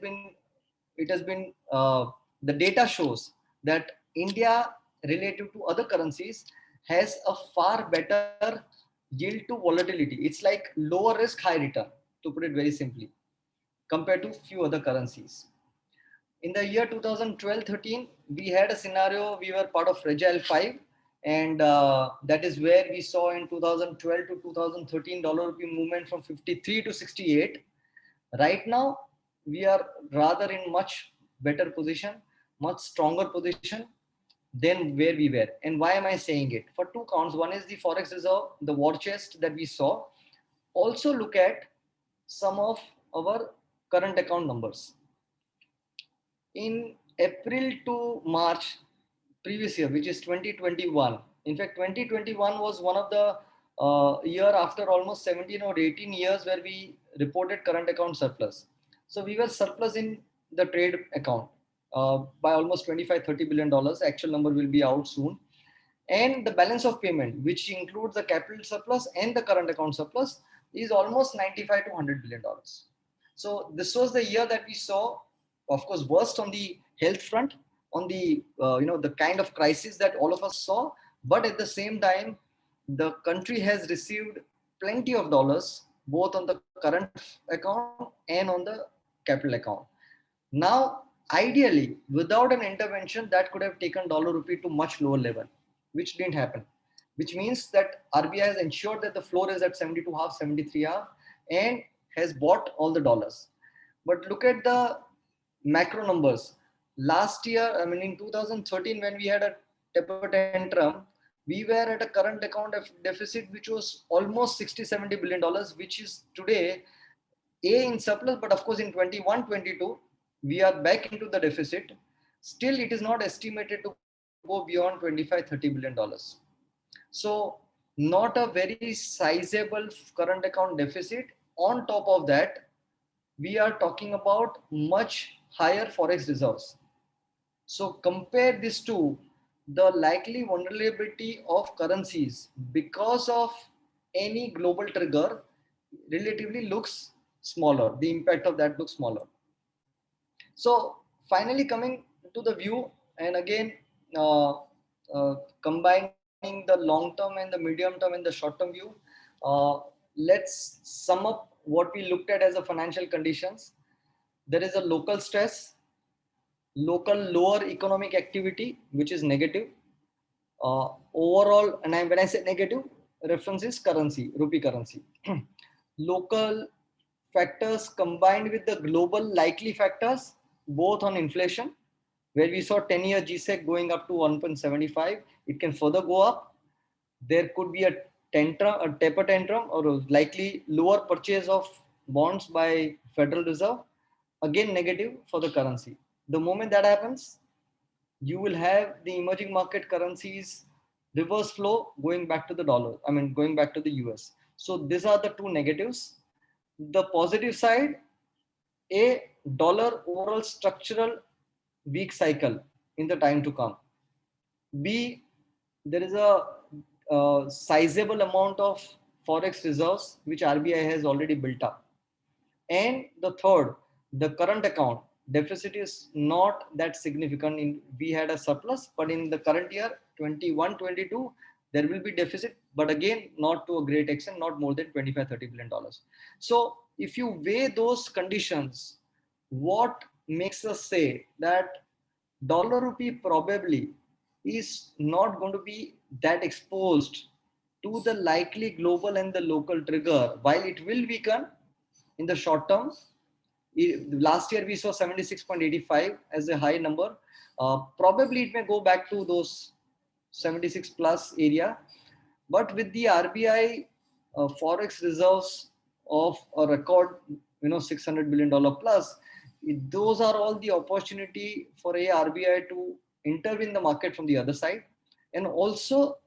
been the data shows that India relative to other currencies has a far better yield to volatility. It's like lower risk, high return, to put it very simply, compared to few other currencies. In the year 2012-13, we had a scenario, we were part of Fragile 5, and that is where we saw in 2012 to 2013 dollar rupee movement from 53 to 68. Right now, we are rather in much better position, much stronger position than where we were. And why am I saying it? For two counts. One is the forex reserve, the war chest that we saw. Also look at some of our current account numbers. In April to March previous year, which is 2021. In fact, 2021 was one of the year after almost 17 or 18 years where we reported current account surplus. So we were surplus in the trade account by almost 25-30 billion dollars. Actual number will be out soon. And the balance of payment, which includes the capital surplus and the current account surplus, is almost 95 to 100 billion dollars. So this was the year that we saw, of course, worst on the health front, on the the kind of crisis that all of us saw. But at the same time, the country has received plenty of dollars, both on the current account and on the capital account. Now, ideally, without an intervention, that could have taken dollar rupee to much lower level, which didn't happen. Which means that RBI has ensured that the floor is at 72.5, 73.5, and has bought all the dollars. But look at the macro numbers. Last year, I mean, in 2013, when we had a taper tantrum, we were at a current account deficit which was almost 60-70 billion dollars, which is today in surplus. But of course, in 21-22, we are back into the deficit. Still, it is not estimated to go beyond 25-30 billion dollars. So, not a very sizable current account deficit. On top of that, we are talking about much higher forex reserves. So compare this to the likely vulnerability of currencies because of any global trigger relatively looks smaller. The impact of that looks smaller. So finally coming to the view, and again combining the long term and the medium term and the short term view, let's sum up what we looked at as a financial conditions. There is a local stress, local lower economic activity, which is negative. Overall, and when I say negative, reference is currency, rupee currency. Local factors combined with the global likely factors, both on inflation, where we saw 10-year GSEC going up to 1.75. It can further go up. There could be a taper tantrum, or a likely lower purchase of bonds by Federal Reserve. Again, negative for the currency. The moment that happens, you will have the emerging market currencies reverse flow going back to the dollar. I mean, going back to the US. So these are the two negatives. The positive side, a dollar overall structural weak cycle in the time to come. B, there is a sizable amount of forex reserves which RBI has already built up. And the third, the current account deficit is not that significant. We had a surplus, but in the current year 21-22, there will be deficit, but again, not to a great extent, not more than 25-30 billion dollars. So if you weigh those conditions, what makes us say that dollar rupee probably is not going to be that exposed to the likely global and the local trigger. While it will weaken in the short term, Last year we saw 76.85 as a high number. Probably it may go back to those 76 plus area, but with the RBI forex reserves of a record, $600 billion plus, those are all the opportunity for a RBI to intervene the market from the other side, and also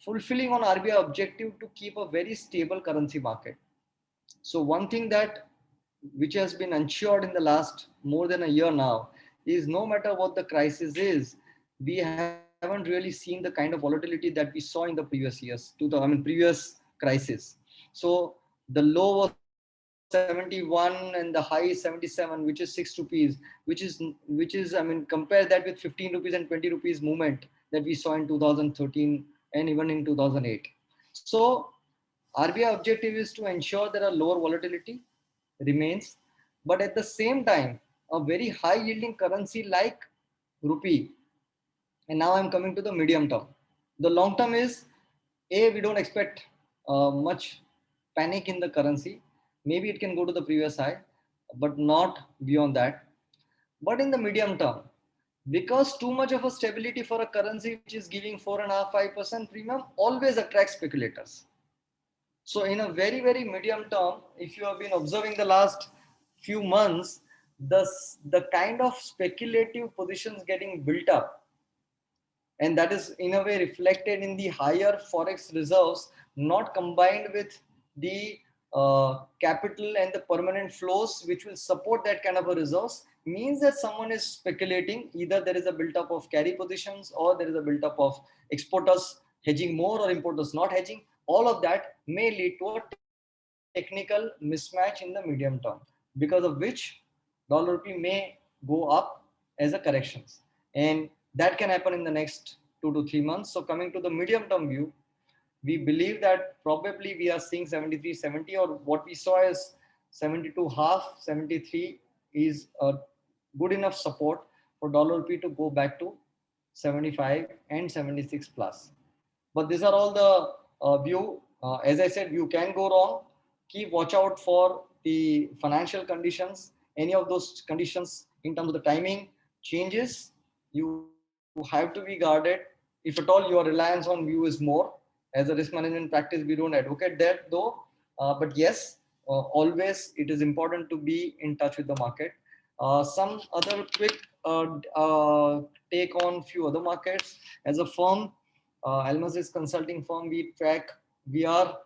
fulfilling on RBI objective to keep a very stable currency market. So one thing that which has been ensured in the last more than a year now is, no matter what the crisis is, we haven't really seen the kind of volatility that we saw in the previous years, previous crisis. So the low was 71 and the high is 77, which is 6 rupees, which is compare that with 15 rupees and 20 rupees movement that we saw in 2013 and even in 2008. So RBI objective is to ensure there are lower volatility remains, but at the same time, a very high yielding currency like rupee. And now I'm coming to the medium term. The long term is, we don't expect much panic in the currency. Maybe it can go to the previous high, but not beyond that. But in the medium term, because too much of a stability for a currency which is giving 4.5-5% premium always attracts speculators. So in a very, very medium term, if you have been observing the last few months, the kind of speculative positions getting built up, and that is in a way reflected in the higher forex reserves, not combined with the capital and the permanent flows which will support that kind of a reserves, means that someone is speculating. Either there is a built up of carry positions, or there is a built up of exporters hedging more or importers not hedging. All of that may lead to a technical mismatch in the medium term, because of which dollar rupee may go up as a corrections, and that can happen in the next 2 to 3 months. So coming to the medium term view, we believe that probably we are seeing 73.70, or what we saw is 72.5, 73 is a good enough support for dollar rupee to go back to 75 and 76 plus. But these are all the view. As I said, you can go wrong. Keep watch out for the financial conditions. Any of those conditions in terms of the timing changes, you have to be guarded. If at all your reliance on view is more, as a risk management practice, we don't advocate that though. But yes, always it is important to be in touch with the market. Some other quick take on few other markets. As a firm, Almas Risk Consulting Firm, we are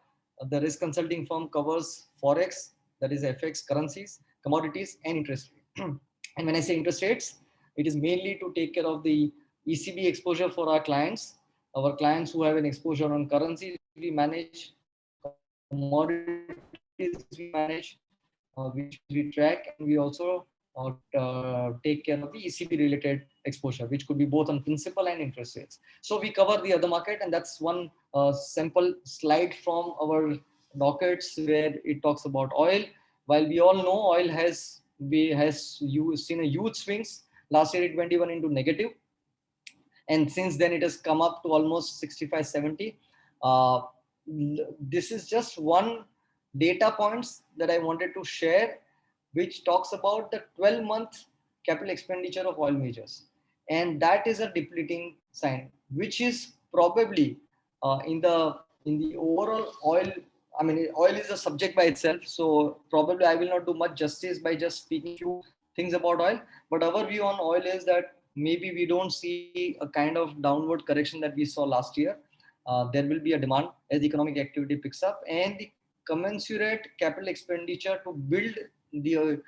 the risk consulting firm, covers forex, that is FX, currencies, commodities, and interest rate. And when I say interest rates, it is mainly to take care of the ECB exposure for our clients. Our clients who have an exposure on currencies, we manage, commodities we manage, which we track, and we also take care of the ECB related exposure, which could be both on principal and interest rates. So we cover the other market, and that's one sample slide from our dockets where it talks about oil. While we all know oil has seen a huge swings. Last year it went even into negative, and since then it has come up to almost 65-70. This is just one data points that I wanted to share, which talks about the 12-month capital expenditure of oil majors, and that is a depleting sign, which is probably in the overall oil. I mean, oil is a subject by itself, so probably I will not do much justice by just speaking few things about oil. But our view on oil is that maybe we don't see a kind of downward correction that we saw last year. There will be a demand as economic activity picks up, and the commensurate capital expenditure to build the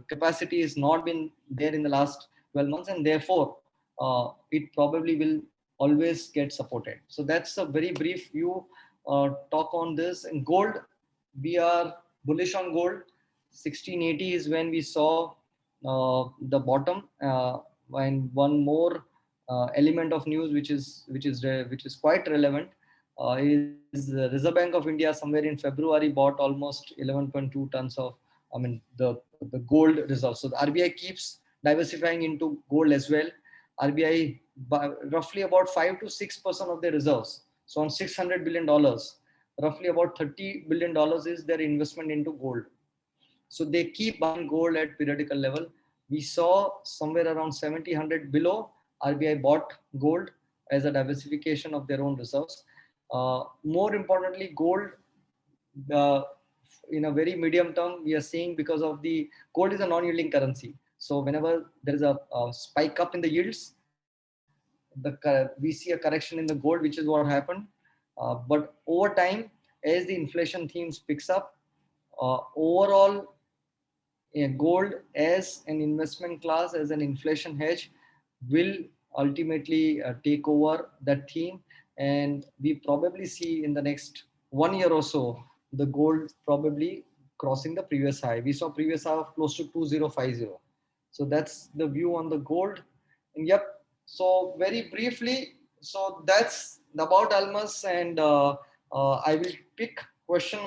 capacity has not been there in the last 12 months, and therefore it probably will always get supported. So that's a very brief view talk on this. And gold, we are bullish on gold. 1680 is when we saw the bottom, and one more element of news which is quite relevant is the Reserve Bank of India somewhere in February bought almost 11.2 tons of the gold reserves. So the RBI keeps diversifying into gold as well. RBI roughly about 5 to 6% of their reserves. So on $600 billion, roughly about $30 billion is their investment into gold. So they keep buying gold at periodical level. We saw somewhere around 70, 100 below, RBI bought gold as a diversification of their own reserves. More importantly, gold, uh, in a very medium term, we are seeing because of the gold is a non-yielding currency. So whenever there is a spike up in the yields, we see a correction in the gold, which is what happened. But over time, as the inflation themes picks up, overall gold as an investment class, as an inflation hedge, will ultimately take over that theme. And we probably see in the next 1 year or so, the gold probably crossing the previous high. We saw previous high of close to 2050. So that's the view on the gold. And yep, so very briefly, so that's about Almas, and I will pick question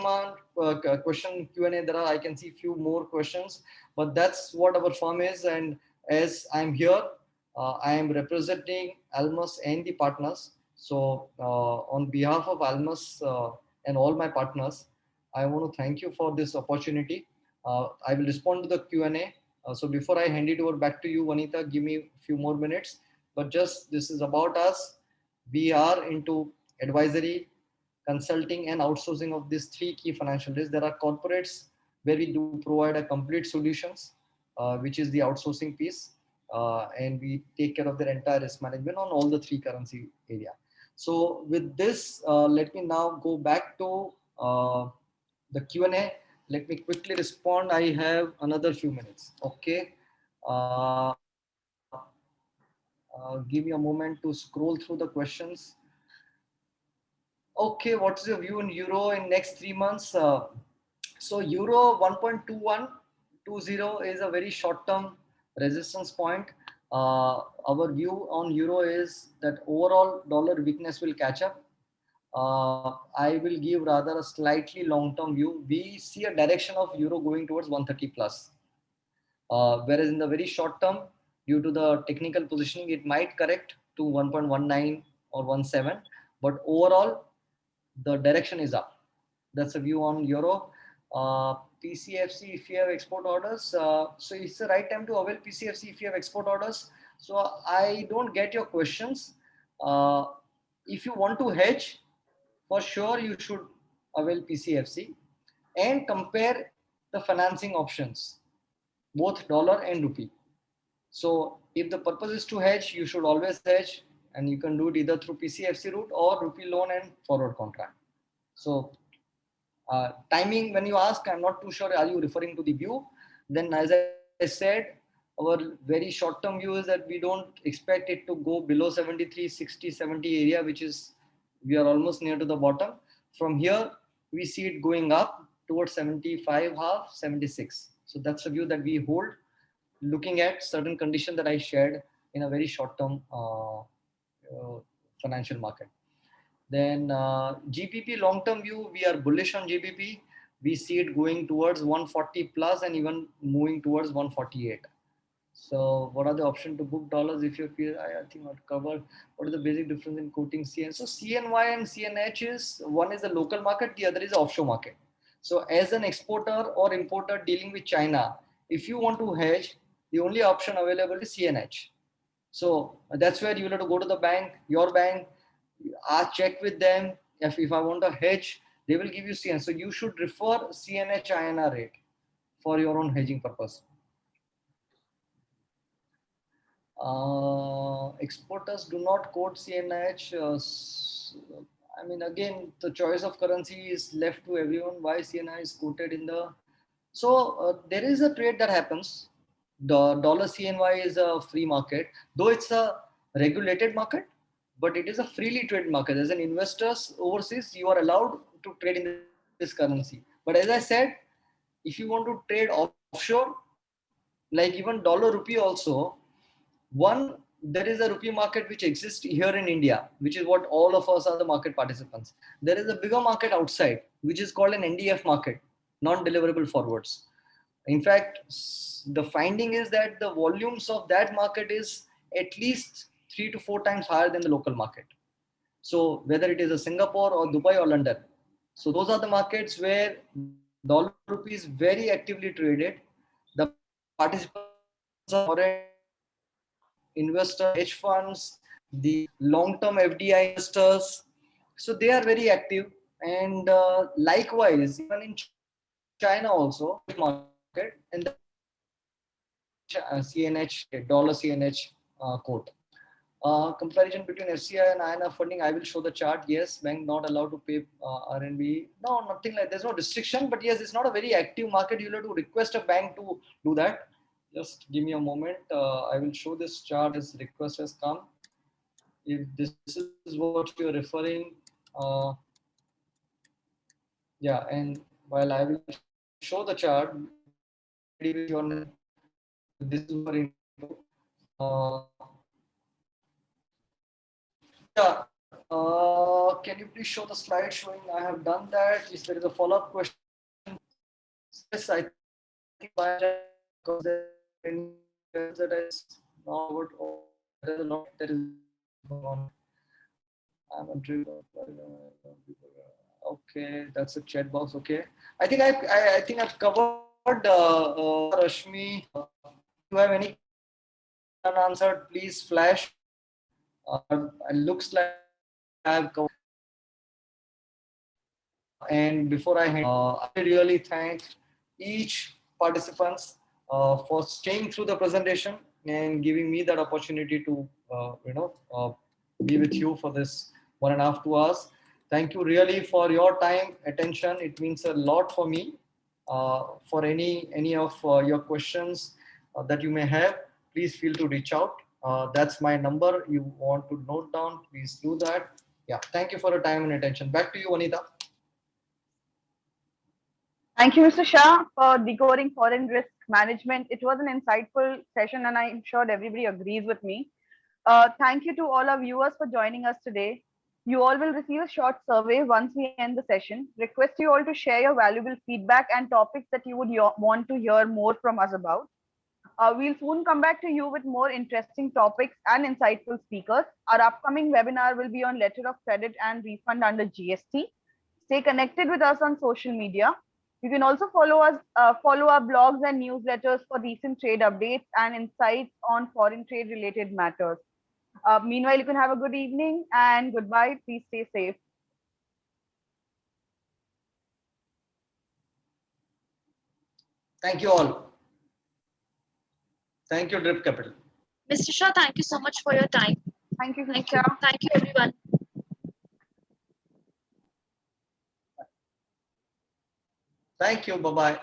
Q&A. There are, I can see few more questions, but that's what our firm is. And as I'm here, I am representing Almas and the partners. So on behalf of Almas and all my partners, I want to thank you for this opportunity. I will respond to the Q&A. So before I hand it over back to you, Vanita, give me a few more minutes. But just this is about us. We are into advisory, consulting, and outsourcing of these three key financial risks. There are corporates where we do provide a complete solutions, which is the outsourcing piece, and we take care of their entire risk management on all the three currency area. So with this, let me now go back to the Q&A. Let me quickly respond. I have another few minutes. Okay. Give me a moment to scroll through the questions. Okay, what's your view in euro in next 3 months? So euro 1.2120 is a very short-term resistance point. Our view on euro is that overall dollar weakness will catch up. I will give rather a slightly long-term view. We see a direction of euro going towards 130 plus. Whereas in the very short term, due to the technical positioning, it might correct to 1.19 or 17. But overall, the direction is up. That's a view on euro. PCFC, if you have export orders, so it's the right time to avail PCFC if you have export orders. So I don't get your questions. If you want to hedge, for sure you should avail PCFC and compare the financing options, both dollar and rupee. So if the purpose is to hedge, you should always hedge, and you can do it either through PCFC route or rupee loan and forward contract. So timing, when you ask, I'm not too sure, are you referring to the view? Then as I said, our very short-term view is that we don't expect it to go below 73, 60, 70 area, which is, we are almost near to the bottom. From here, we see it going up towards 75 half, 76. So that's a view that we hold, looking at certain condition that I shared in a very short-term financial market. Then GBP long-term view, we are bullish on GBP. We see it going towards 140 plus and even moving towards 148. So what are the options to book dollars if you're I think I've covered. What is the basic difference in quoting CN? So CNY and CNH is, one is the local market, the other is the offshore market. So as an exporter or importer dealing with China, if you want to hedge, the only option available is CNH. So that's where you will have to go to the bank, your bank, check with them. If I want a hedge, they will give you CN. So you should refer CNH INR rate for your own hedging purpose. Exporters do not quote CNH. I mean, again, the choice of currency is left to everyone. Why CNH is quoted in the... So there is a trade that happens. The dollar CNY is a free market, though it's a regulated market, but it is a freely traded market. As an investors overseas, you are allowed to trade in this currency. But as I said, if you want to trade offshore, like even dollar rupee also, one, there is a rupee market which exists here in India, which is what all of us are the market participants. There is a bigger market outside, which is called an NDF market, non-deliverable forwards. In fact, the finding is that the volumes of that market is at least 3 to 4 times higher than the local market. So whether it is a Singapore or Dubai or London. So those are the markets where Dollar rupee is very actively traded. The participants are foreign investors, hedge funds, the long-term FDI investors. So they are very active. And likewise, even in China also, market and the CNH, dollar CNH quote. Comparison between FCI and INR funding, I will show the chart. Yes, bank not allowed to pay RMB. No, nothing like, there's no restriction, but yes, it's not a very active market. You'll have to request a bank to do that. Just give me a moment. I will show this chart as request has come. If this is what you're referring, yeah, and while I will show the chart, this is very yeah. Can you please show the slide showing I have done that? If there is a follow-up question, yes, I think because that is not what there is a lot that is going on. I'm a dribble. Okay, that's a chat box. Okay, I think I think I've covered. Rashmi, do you have any unanswered? Please flash. It looks like I've covered. And before I I really thank each participants for staying through the presentation and giving me that opportunity to be with you for this 1.5 2 hours. Thank you really for your time, attention. It means a lot for me. For any of your questions that you may have, please feel to reach out. That's my number. You want to note down, please do that. Yeah, thank you for your time and attention. Back to you, Anita. Thank you, Mr. Shah, for decoding foreign risk management. It was an insightful session, and I'm sure everybody agrees with me. Thank you to all our viewers for joining us today. You all will receive a short survey once we end the session. Request you all to share your valuable feedback and topics that you would want to hear more from us about. We'll soon come back to you with more interesting topics and insightful speakers. Our upcoming webinar will be on letter of credit and refund under GST. Stay connected with us on social media. You can also follow our blogs and newsletters for recent trade updates and insights on foreign trade related matters. Meanwhile, you can have a good evening and goodbye. Please stay safe. Thank you all. Thank you, Drip Capital. Mr. Shah, thank you so much for your time. Thank you, Thank Shah. you. Thank you, everyone. Thank you. Bye-bye.